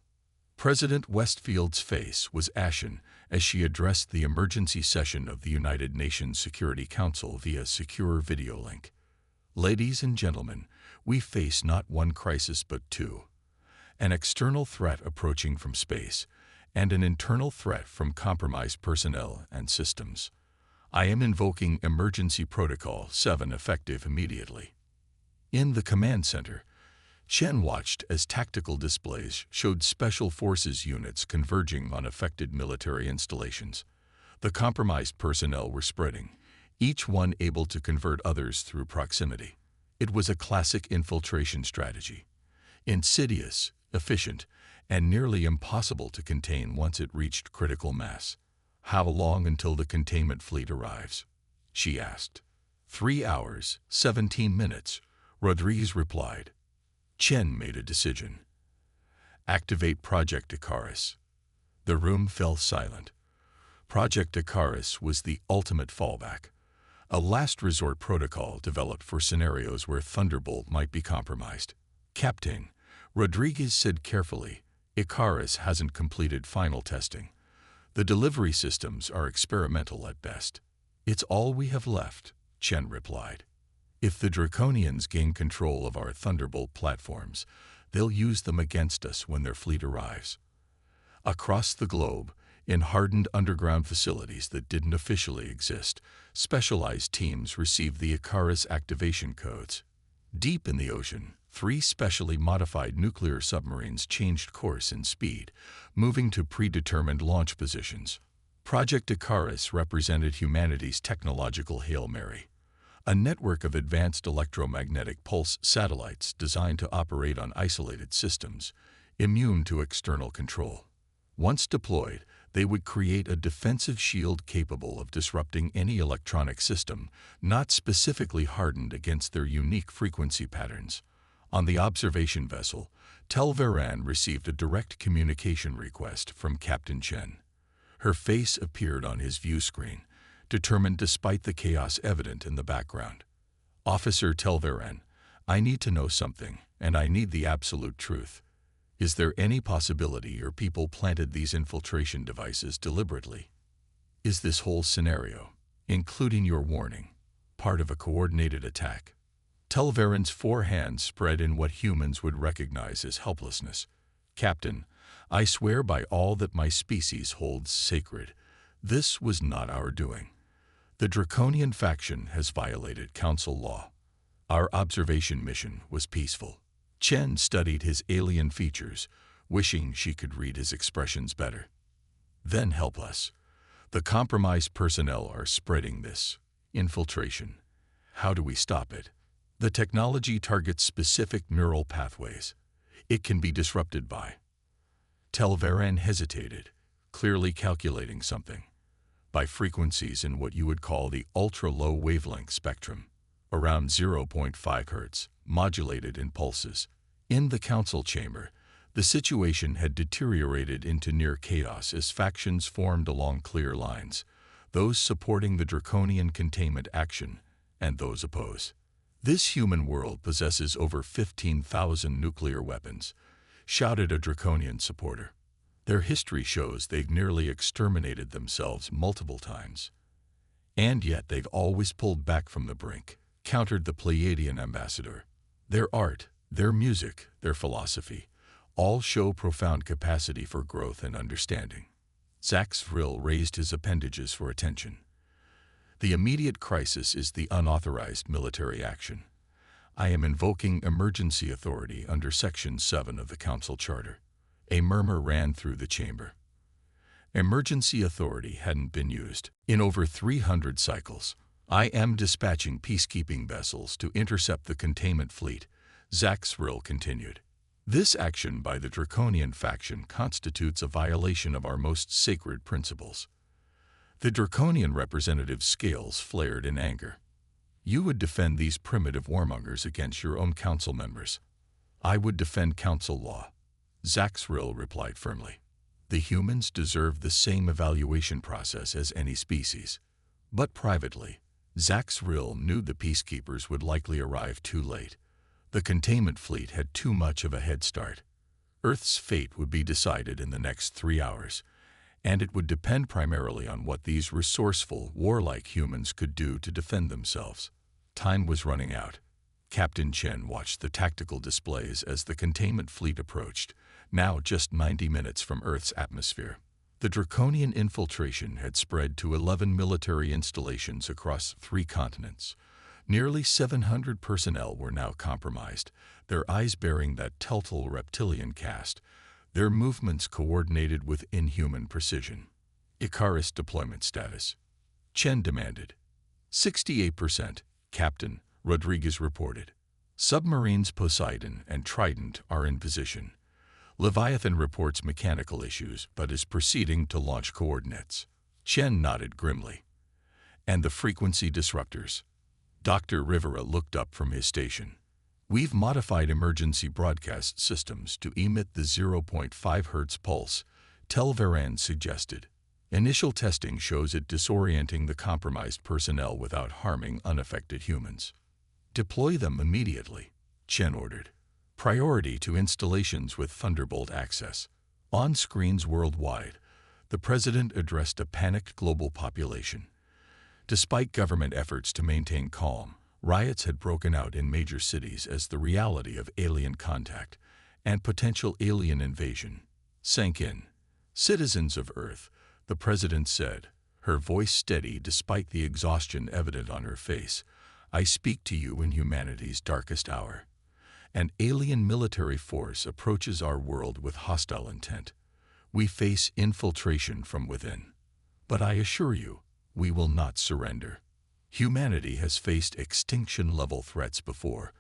President Westfield's face was ashen as she addressed the emergency session of the United Nations Security Council via secure video link. "Ladies and gentlemen, we face not one crisis but two. An external threat approaching from space, and an internal threat from compromised personnel and systems. I am invoking Emergency Protocol 7 effective immediately." In the command center, Chen watched as tactical displays showed special forces units converging on affected military installations. The compromised personnel were spreading, each one able to convert others through proximity. It was a classic infiltration strategy, insidious, efficient, and nearly impossible to contain once it reached critical mass. "How long until the containment fleet arrives?" she asked. 3 hours, 17 minutes, Rodriguez replied. Chen made a decision. "Activate Project Icarus." The room fell silent. Project Icarus was the ultimate fallback, a last resort protocol developed for scenarios where Thunderbolt might be compromised. Captain Rodriguez said carefully, Icarus hasn't completed final testing. The delivery systems are experimental at best. It's all we have left, Chen replied. If the Draconians gain control of our Thunderbolt platforms, they'll use them against us when their fleet arrives. Across the globe, in hardened underground facilities that didn't officially exist, specialized teams received the Icarus activation codes. Deep in the ocean, 3 specially modified nuclear submarines changed course and speed, moving to predetermined launch positions. Project Icarus represented humanity's technological Hail Mary, a network of advanced electromagnetic pulse satellites designed to operate on isolated systems, immune to external control. Once deployed, they would create a defensive shield capable of disrupting any electronic system not specifically hardened against their unique frequency patterns. On the observation vessel, Telveran received a direct communication request from Captain Chen. Her face appeared on his view screen, determined despite the chaos evident in the background. Officer Telveran, I need to know something, and I need the absolute truth. Is there any possibility your people planted these infiltration devices deliberately? Is this whole scenario, including your warning, part of a coordinated attack? Telveran's 4 hands spread in what humans would recognize as helplessness. Captain, I swear by all that my species holds sacred, this was not our doing. The Draconian faction has violated council law. Our observation mission was peaceful. Chen studied his alien features, wishing she could read his expressions better. Then help us. The compromised personnel are spreading this infiltration. How do we stop it? The technology targets specific neural pathways. It can be disrupted by. Telveran hesitated, clearly calculating something. By frequencies in what you would call the ultra-low wavelength spectrum, around 0.5 Hz, modulated in pulses. In the council chamber, the situation had deteriorated into near chaos as factions formed along clear lines, those supporting the Draconian containment action and those opposed. This human world possesses over 15,000 nuclear weapons, shouted a Draconian supporter. Their history shows they've nearly exterminated themselves multiple times. And yet they've always pulled back from the brink, countered the Pleiadian ambassador. Their art, their music, their philosophy, all show profound capacity for growth and understanding. Zax Vril raised his appendages for attention. The immediate crisis is the unauthorized military action. I am invoking emergency authority under Section 7 of the Council Charter. A murmur ran through the chamber. Emergency authority hadn't been used in over 300 cycles. I am dispatching peacekeeping vessels to intercept the containment fleet, Zax Vril continued. This action by the Draconian faction constitutes a violation of our most sacred principles. The Draconian representative's scales flared in anger. You would defend these primitive warmongers against your own council members. I would defend council law, Zax Vril replied firmly. The humans deserve the same evaluation process as any species. But privately, Zax Vril knew the peacekeepers would likely arrive too late. The containment fleet had too much of a head start. Earth's fate would be decided in the next 3 hours, and it would depend primarily on what these resourceful, warlike humans could do to defend themselves. Time was running out. Captain Chen watched the tactical displays as the containment fleet approached, now just 90 minutes from Earth's atmosphere. The Draconian infiltration had spread to 11 military installations across 3 continents. Nearly 700 personnel were now compromised, their eyes bearing that telltale reptilian cast, their movements coordinated with inhuman precision. Icarus deployment status. Chen demanded. 68%, Captain, Rodriguez reported. Submarines Poseidon and Trident are in position. Leviathan reports mechanical issues but is proceeding to launch coordinates. Chen nodded grimly. And the frequency disruptors. Dr. Rivera looked up from his station. We've modified emergency broadcast systems to emit the 0.5 Hz pulse, Telveran suggested. Initial testing shows it disorienting the compromised personnel without harming unaffected humans. Deploy them immediately, Chen ordered. Priority to installations with Thunderbolt access. On screens worldwide, the president addressed a panicked global population. Despite government efforts to maintain calm, riots had broken out in major cities as the reality of alien contact and potential alien invasion sank in. Citizens of Earth, the president said, her voice steady despite the exhaustion evident on her face, I speak to you in humanity's darkest hour. An alien military force approaches our world with hostile intent. We face infiltration from within. But I assure you, we will not surrender. Humanity has faced extinction-level threats before,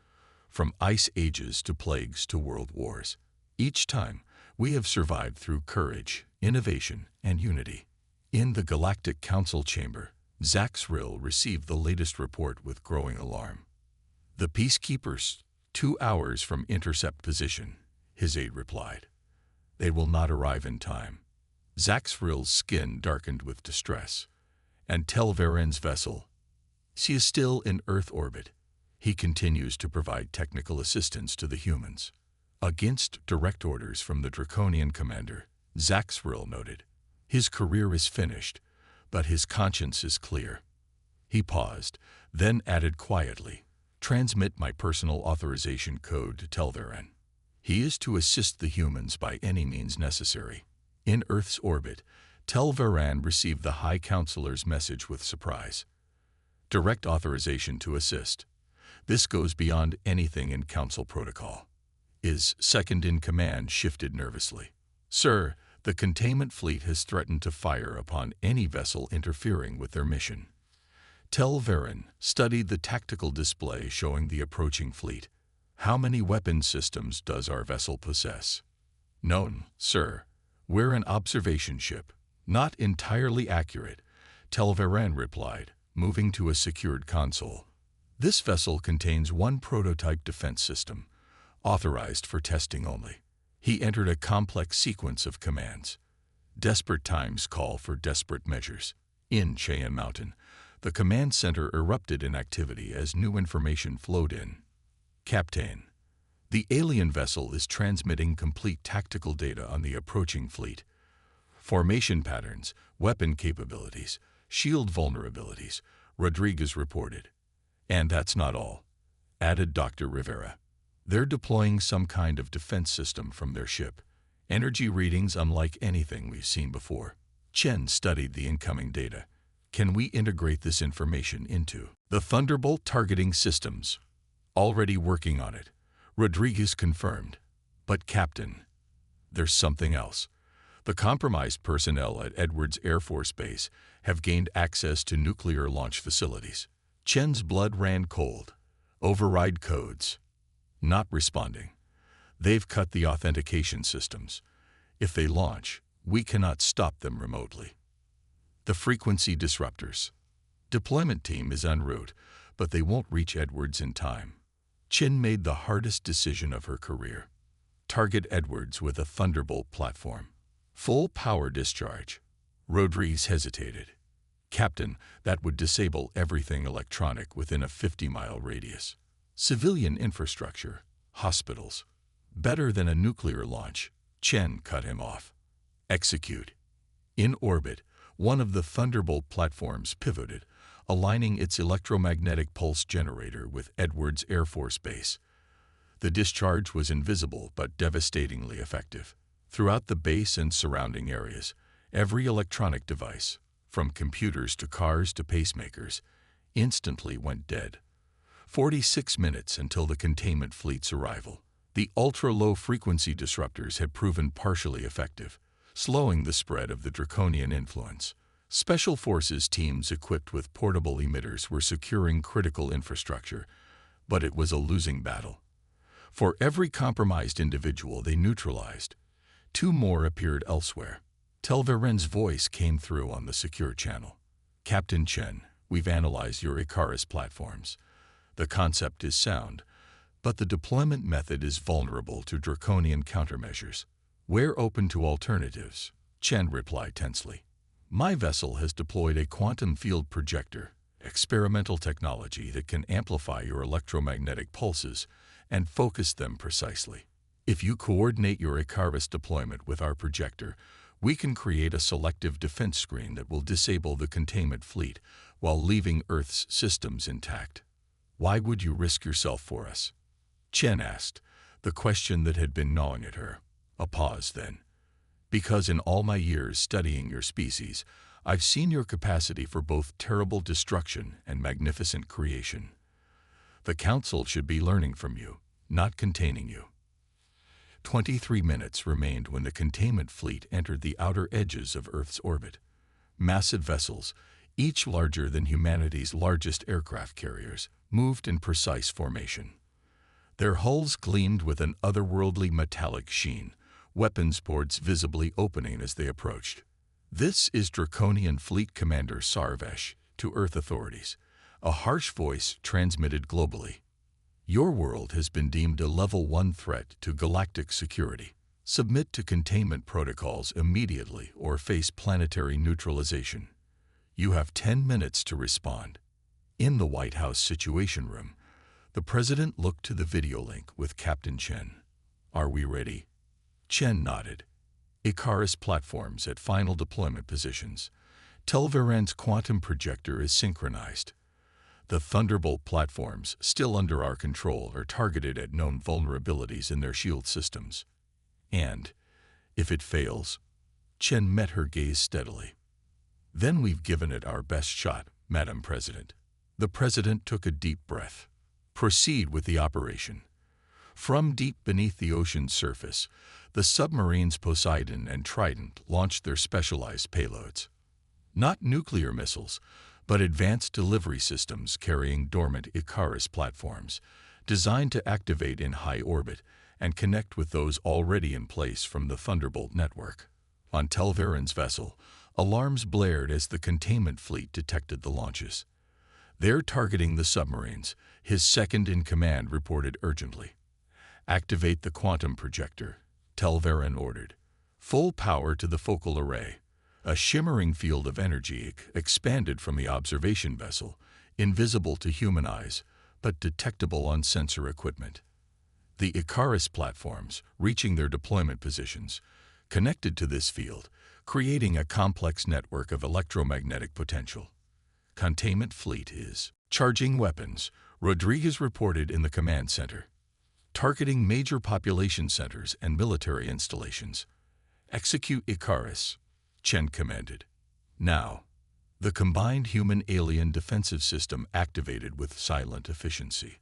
from ice ages to plagues to world wars. Each time, we have survived through courage, innovation, and unity. In the Galactic Council chamber, Zaxrill received the latest report with growing alarm. The Peacekeepers, 2 hours from intercept position, his aide replied. They will not arrive in time. Zaxrill's skin darkened with distress. And Tel Varen's vessel. She is still in Earth orbit. He continues to provide technical assistance to the humans. Against direct orders from the Draconian commander, Zaxrill noted. His career is finished, but his conscience is clear. He paused, then added quietly, transmit my personal authorization code to Tel Varen. He is to assist the humans by any means necessary. In Earth's orbit, Tel Varen received the High Counselor's message with surprise. Direct authorization to assist. This goes beyond anything in Council protocol. His second-in-command shifted nervously. Sir, the containment fleet has threatened to fire upon any vessel interfering with their mission. Tel Varen studied the tactical display showing the approaching fleet. How many weapon systems does our vessel possess? None, sir. We're an observation ship. Not entirely accurate, Tel Varen replied, moving to a secured console. This vessel contains one prototype defense system, authorized for testing only. He entered a complex sequence of commands. Desperate times call for desperate measures. In Cheyenne Mountain, the command center erupted in activity as new information flowed in. Captain, the alien vessel is transmitting complete tactical data on the approaching fleet. Formation patterns, weapon capabilities, shield vulnerabilities, Rodriguez reported. And that's not all, added Dr. Rivera. They're deploying some kind of defense system from their ship. Energy readings unlike anything we've seen before. Chen studied the incoming data. Can we integrate this information into the Thunderbolt targeting systems? Already working on it, Rodriguez confirmed. But Captain, there's something else. The compromised personnel at Edwards Air Force Base have gained access to nuclear launch facilities. Chen's blood ran cold. Override codes. Not responding. They've cut the authentication systems. If they launch, we cannot stop them remotely. The frequency disruptors. Deployment team is en route, but they won't reach Edwards in time. Chen made the hardest decision of her career. Target Edwards with a Thunderbolt platform. Full power discharge. Rodriguez hesitated. Captain, that would disable everything electronic within a 50-mile radius. Civilian infrastructure, hospitals. Better than a nuclear launch. Chen cut him off. Execute. In orbit, one of the Thunderbolt platforms pivoted, aligning its electromagnetic pulse generator with Edwards Air Force Base. The discharge was invisible but devastatingly effective. Throughout the base and surrounding areas, every electronic device, from computers to cars to pacemakers, instantly went dead. 46 minutes until the containment fleet's arrival. The ultra-low frequency disruptors had proven partially effective, slowing the spread of the draconian influence. Special forces teams equipped with portable emitters were securing critical infrastructure, but it was a losing battle. For every compromised individual they neutralized, 2 more appeared elsewhere. Tel Varen's voice came through on the secure channel. Captain Chen, we've analyzed your Icarus platforms. The concept is sound, but the deployment method is vulnerable to draconian countermeasures. We're open to alternatives, Chen replied tensely. My vessel has deployed a quantum field projector, experimental technology that can amplify your electromagnetic pulses and focus them precisely. If you coordinate your Icarus deployment with our projector, we can create a selective defense screen that will disable the containment fleet while leaving Earth's systems intact. Why would you risk yourself for us? Chen asked, the question that had been gnawing at her. A pause then. Because in all my years studying your species, I've seen your capacity for both terrible destruction and magnificent creation. The Council should be learning from you, not containing you. 23 minutes remained when the containment fleet entered the outer edges of Earth's orbit. Massive vessels, each larger than humanity's largest aircraft carriers, moved in precise formation. Their hulls gleamed with an otherworldly metallic sheen, weapons ports visibly opening as they approached. This is Draconian Fleet Commander Sarvesh to Earth authorities, a harsh voice transmitted globally. Your world has been deemed a Level 1 threat to galactic security. Submit to containment protocols immediately or face planetary neutralization. You have 10 minutes to respond. In the White House Situation Room, the President looked to the video link with Captain Chen. Are we ready? Chen nodded. Icarus platforms at final deployment positions. Telveran's quantum projector is synchronized. The Thunderbolt platforms, still under our control, are targeted at known vulnerabilities in their shield systems. And, if it fails, Chen met her gaze steadily. Then we've given it our best shot, Madam President. The President took a deep breath. Proceed with the operation. From deep beneath the ocean's surface, the submarines Poseidon and Trident launched their specialized payloads. Not nuclear missiles, but advanced delivery systems carrying dormant Icarus platforms, designed to activate in high orbit and connect with those already in place from the Thunderbolt network. On Telveran's vessel, alarms blared as the containment fleet detected the launches. They're targeting the submarines, his second-in-command reported urgently. Activate the quantum projector, Telveran ordered. Full power to the focal array. A shimmering field of energy expanded from the observation vessel, invisible to human eyes, but detectable on sensor equipment. The Icarus platforms, reaching their deployment positions, connected to this field, creating a complex network of electromagnetic potential. Containment fleet is charging weapons, Rodriguez reported in the command center. Targeting major population centers and military installations. Execute Icarus, Chen commanded. Now, the combined human-alien defensive system activated with silent efficiency.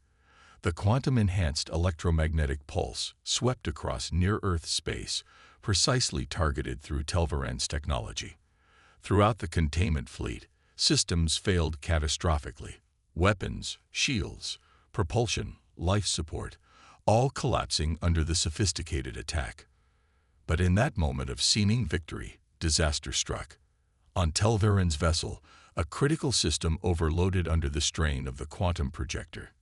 The quantum-enhanced electromagnetic pulse swept across near-Earth space, precisely targeted through Telveran's technology. Throughout the containment fleet, systems failed catastrophically. Weapons, shields, propulsion, life support, all collapsing under the sophisticated attack. But in that moment of seeming victory, disaster struck. On Telveran's vessel, a critical system overloaded under the strain of the quantum projector.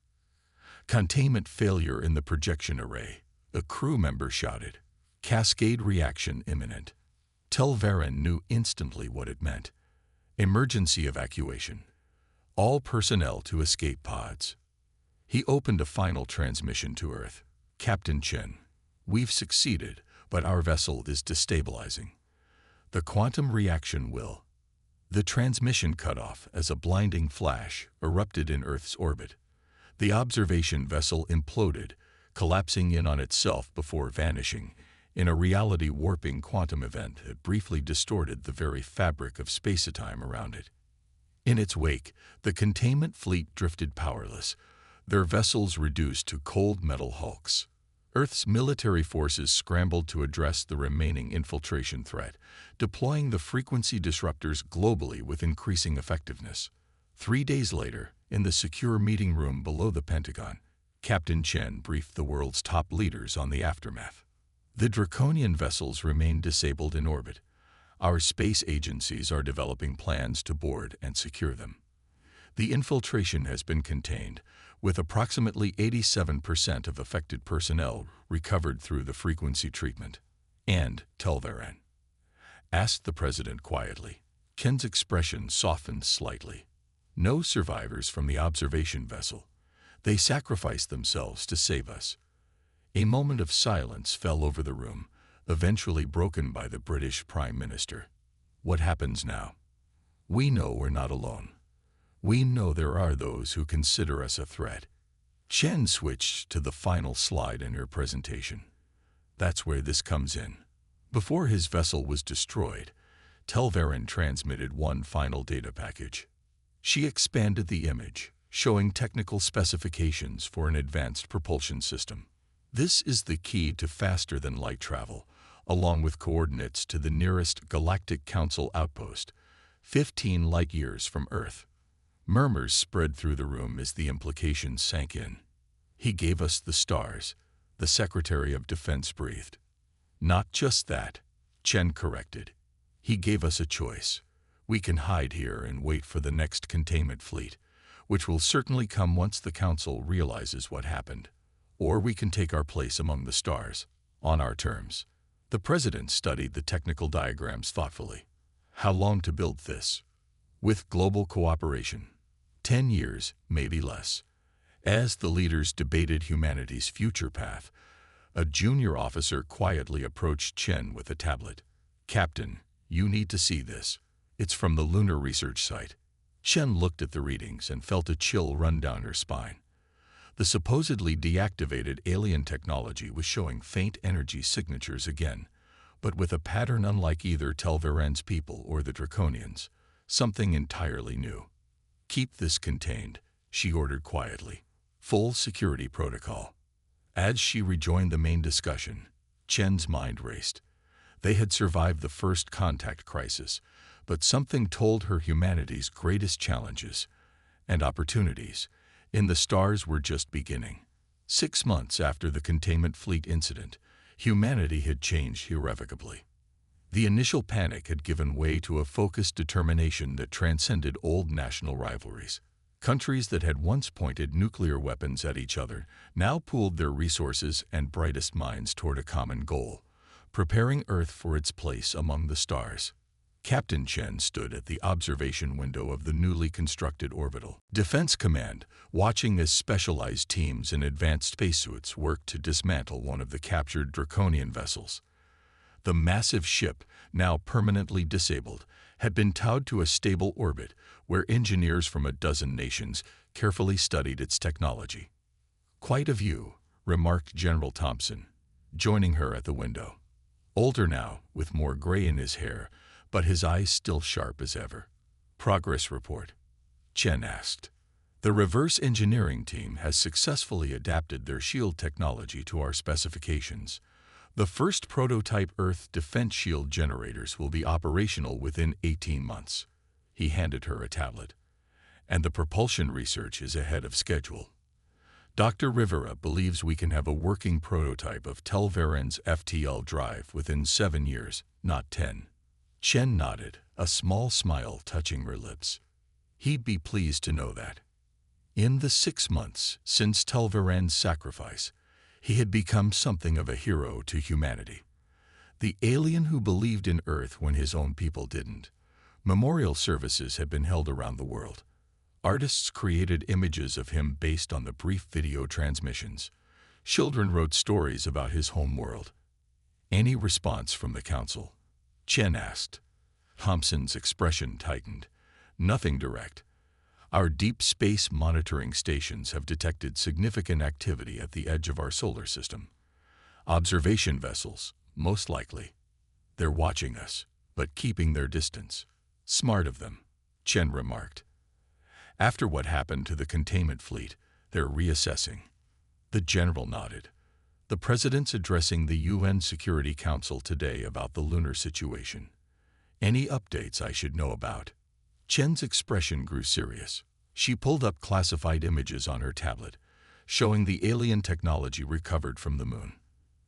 Containment failure in the projection array, a crew member shouted. Cascade reaction imminent. Telveran knew instantly what it meant. Emergency evacuation. All personnel to escape pods. He opened a final transmission to Earth. Captain Chen, we've succeeded, but our vessel is destabilizing. The quantum reaction will. The transmission cut off as a blinding flash erupted in Earth's orbit. The observation vessel imploded, collapsing in on itself before vanishing, in a reality-warping quantum event that briefly distorted the very fabric of space-time around it. In its wake, the containment fleet drifted powerless, their vessels reduced to cold metal hulks. Earth's military forces scrambled to address the remaining infiltration threat, deploying the frequency disruptors globally with increasing effectiveness. 3 days later, in the secure meeting room below the Pentagon, Captain Chen briefed the world's top leaders on the aftermath. The Draconian vessels remain disabled in orbit. Our space agencies are developing plans to board and secure them. The infiltration has been contained, with approximately 87% of affected personnel recovered through the frequency treatment. And Telveran? Asked the President quietly. Chen's expression softened slightly. No survivors from the observation vessel. They sacrificed themselves to save us. A moment of silence fell over the room, eventually broken by the British Prime Minister. What happens now? We know we're not alone. We know there are those who consider us a threat. Chen switched to the final slide in her presentation. That's where this comes in. Before his vessel was destroyed, Telverin transmitted one final data package. She expanded the image, showing technical specifications for an advanced propulsion system. This is the key to faster-than-light travel, along with coordinates to the nearest Galactic Council outpost, 15 light-years from Earth. Murmurs spread through the room as the implications sank in. He gave us the stars, the Secretary of Defense breathed. Not just that, Chen corrected. He gave us a choice. We can hide here and wait for the next containment fleet, which will certainly come once the Council realizes what happened. Or we can take our place among the stars, on our terms. The President studied the technical diagrams thoughtfully. How long to build this? With global cooperation. 10 years, maybe less. As the leaders debated humanity's future path, a junior officer quietly approached Chen with a tablet. Captain, you need to see this. It's from the lunar research site. Chen looked at the readings and felt a chill run down her spine. The supposedly deactivated alien technology was showing faint energy signatures again, but with a pattern unlike either Telveren's people or the Draconians, something entirely new. Keep this contained, she ordered quietly. Full security protocol. As she rejoined the main discussion, Chen's mind raced. They had survived the first contact crisis, but something told her humanity's greatest challenges and opportunities in the stars were just beginning. 6 months after the containment fleet incident, humanity had changed irrevocably. The initial panic had given way to a focused determination that transcended old national rivalries. Countries that had once pointed nuclear weapons at each other now pooled their resources and brightest minds toward a common goal, preparing Earth for its place among the stars. Captain Chen stood at the observation window of the newly constructed orbital defense command, watching as specialized teams in advanced spacesuits worked to dismantle one of the captured Draconian vessels. The massive ship, now permanently disabled, had been towed to a stable orbit where engineers from a dozen nations carefully studied its technology. Quite a view, remarked General Thompson, joining her at the window. Older now, with more gray in his hair, but his eyes still sharp as ever. Progress report? Chen asked. The reverse engineering team has successfully adapted their shield technology to our specifications. The first prototype Earth defense shield generators will be operational within 18 months. He handed her a tablet. And the propulsion research is ahead of schedule. Dr. Rivera believes we can have a working prototype of Telveren's FTL drive within 7 years, not 10. Chen nodded, a small smile touching her lips. He'd be pleased to know that. In the 6 months since Telveren's sacrifice, he had become something of a hero to humanity. The alien who believed in Earth when his own people didn't. Memorial services had been held around the world. Artists created images of him based on the brief video transmissions. Children wrote stories about his home world. Any response from the Council? Chen asked. Thompson's expression tightened. Nothing direct. Our deep space monitoring stations have detected significant activity at the edge of our solar system. Observation vessels, most likely. They're watching us, but keeping their distance. Smart of them, Chen remarked. After what happened to the containment fleet, they're reassessing. The general nodded. The president's addressing the UN Security Council today about the lunar situation. Any updates I should know about? Chen's expression grew serious. She pulled up classified images on her tablet, showing the alien technology recovered from the moon.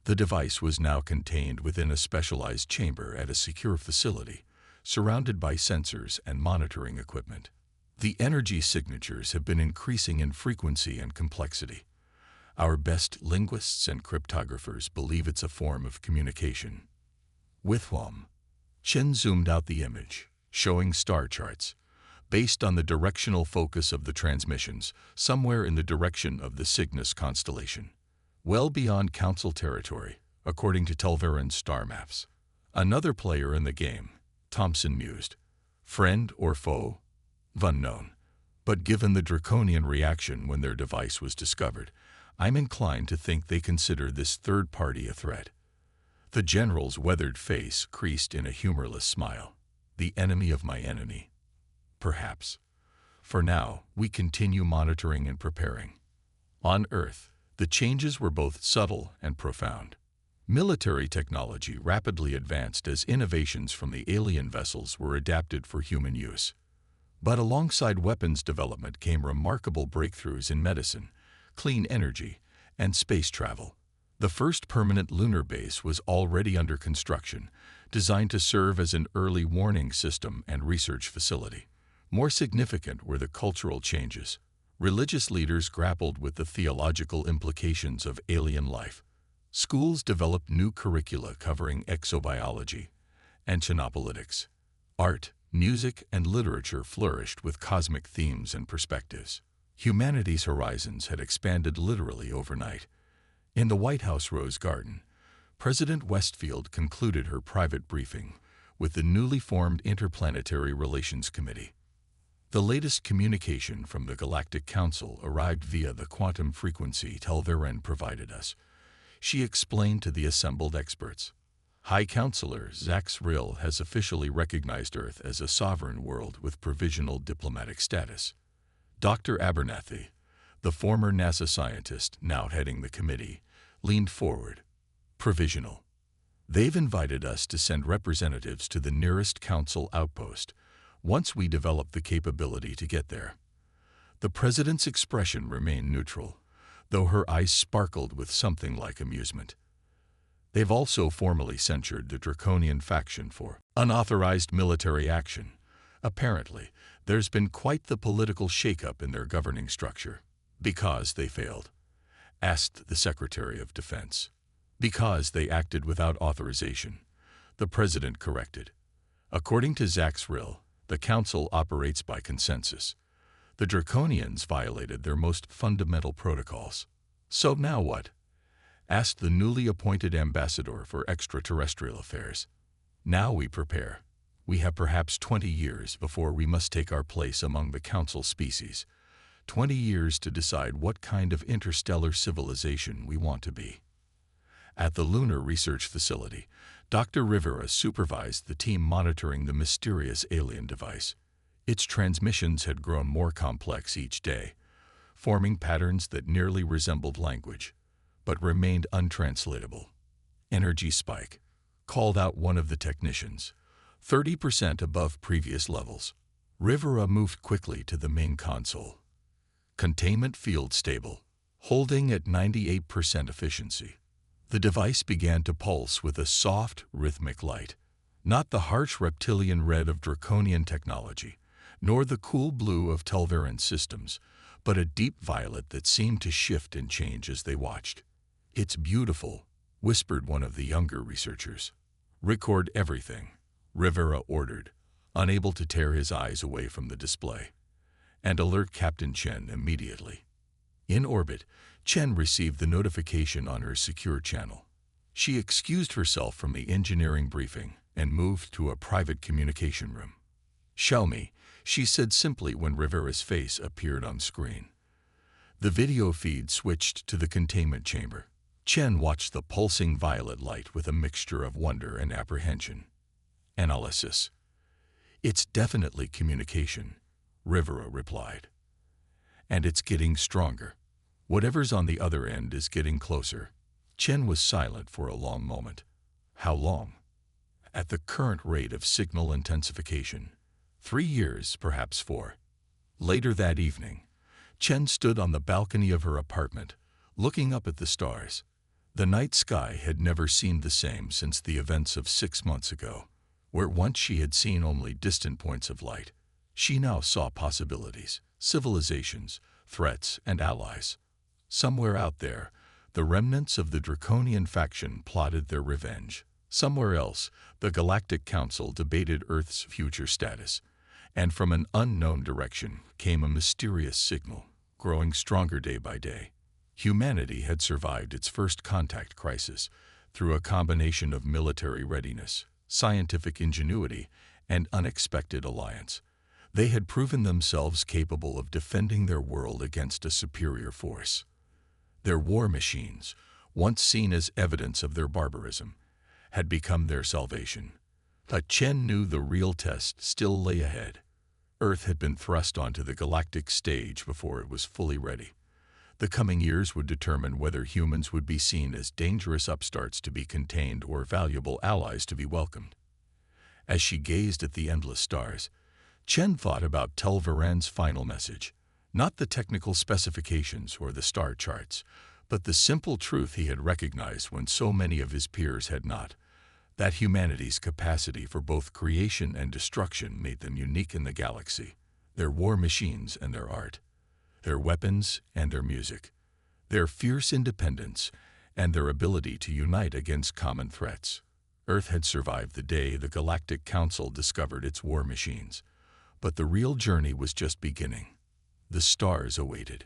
The device was now contained within a specialized chamber at a secure facility, surrounded by sensors and monitoring equipment. The energy signatures have been increasing in frequency and complexity. Our best linguists and cryptographers believe it's a form of communication. With whom? Chen zoomed out the image, showing star charts, based on the directional focus of the transmissions, somewhere in the direction of the Cygnus constellation, well beyond Council territory, according to Telveran's star maps. Another player in the game, Thompson mused, friend or foe? Unknown. But given the draconian reaction when their device was discovered, I'm inclined to think they consider this third party a threat. The general's weathered face creased in a humorless smile. The enemy of my enemy. Perhaps. For now, we continue monitoring and preparing. On Earth, the changes were both subtle and profound. Military technology rapidly advanced as innovations from the alien vessels were adapted for human use. But alongside weapons development came remarkable breakthroughs in medicine, clean energy, and space travel. The first permanent lunar base was already under construction, designed to serve as an early warning system and research facility. More significant were the cultural changes. Religious leaders grappled with the theological implications of alien life. Schools developed new curricula covering exobiology and genopolitics. Art, music, and literature flourished with cosmic themes and perspectives. Humanity's horizons had expanded literally overnight. In the White House Rose Garden, President Westfield concluded her private briefing with the newly formed Interplanetary Relations Committee. The latest communication from the Galactic Council arrived via the quantum frequency Telveran provided us. She explained to the assembled experts. High Counselor Zax Rill has officially recognized Earth as a sovereign world with provisional diplomatic status. Dr. Abernathy, the former NASA scientist now heading the committee, leaned forward. Provisional. They've invited us to send representatives to the nearest council outpost, once we develop the capability to get there. The president's expression remained neutral, though her eyes sparkled with something like amusement. They've also formally censured the draconian faction for unauthorized military action. Apparently, there's been quite the political shakeup in their governing structure. Because they failed? Asked the Secretary of Defense. Because they acted without authorization, the president corrected. According to Zax Rill, the council operates by consensus. The Draconians violated their most fundamental protocols. So now what? Asked the newly appointed ambassador for extraterrestrial affairs. Now we prepare. We have perhaps 20 years before we must take our place among the council species. 20 years to decide what kind of interstellar civilization we want to be. At the Lunar Research Facility, Dr. Rivera supervised the team monitoring the mysterious alien device. Its transmissions had grown more complex each day, forming patterns that nearly resembled language, but remained untranslatable. Energy spike, called out one of the technicians, 30% above previous levels. Rivera moved quickly to the main console. Containment field stable, holding at 98% efficiency. The device began to pulse with a soft, rhythmic light. Not the harsh reptilian red of draconian technology, nor the cool blue of Telveran systems, but a deep violet that seemed to shift and change as they watched. "It's beautiful," whispered one of the younger researchers. "Record everything," Rivera ordered, unable to tear his eyes away from the display. "And alert Captain Chen immediately." In orbit, Chen received the notification on her secure channel. She excused herself from the engineering briefing and moved to a private communication room. "Show me," she said simply when Rivera's face appeared on screen. The video feed switched to the containment chamber. Chen watched the pulsing violet light with a mixture of wonder and apprehension. Analysis. "It's definitely communication," Rivera replied. "And it's getting stronger. Whatever's on the other end is getting closer." Chen was silent for a long moment. "How long?" "At the current rate of signal intensification. 3 years, perhaps 4. Later that evening, Chen stood on the balcony of her apartment, looking up at the stars. The night sky had never seemed the same since the events of 6 months ago, where once she had seen only distant points of light. She now saw possibilities, civilizations, threats, and allies. Somewhere out there, the remnants of the draconian faction plotted their revenge. Somewhere else, the Galactic Council debated Earth's future status, and from an unknown direction came a mysterious signal, growing stronger day by day. Humanity had survived its first contact crisis through a combination of military readiness, scientific ingenuity, and unexpected alliance. They had proven themselves capable of defending their world against a superior force. Their war machines, once seen as evidence of their barbarism, had become their salvation. But Chen knew the real test still lay ahead. Earth had been thrust onto the galactic stage before it was fully ready. The coming years would determine whether humans would be seen as dangerous upstarts to be contained or valuable allies to be welcomed. As she gazed at the endless stars, Chen thought about Tel'Varan's final message, not the technical specifications or the star charts, but the simple truth he had recognized when so many of his peers had not, that humanity's capacity for both creation and destruction made them unique in the galaxy. Their war machines and their art, their weapons and their music, their fierce independence and their ability to unite against common threats. Earth had survived the day the Galactic Council discovered its war machines, but the real journey was just beginning. The stars awaited.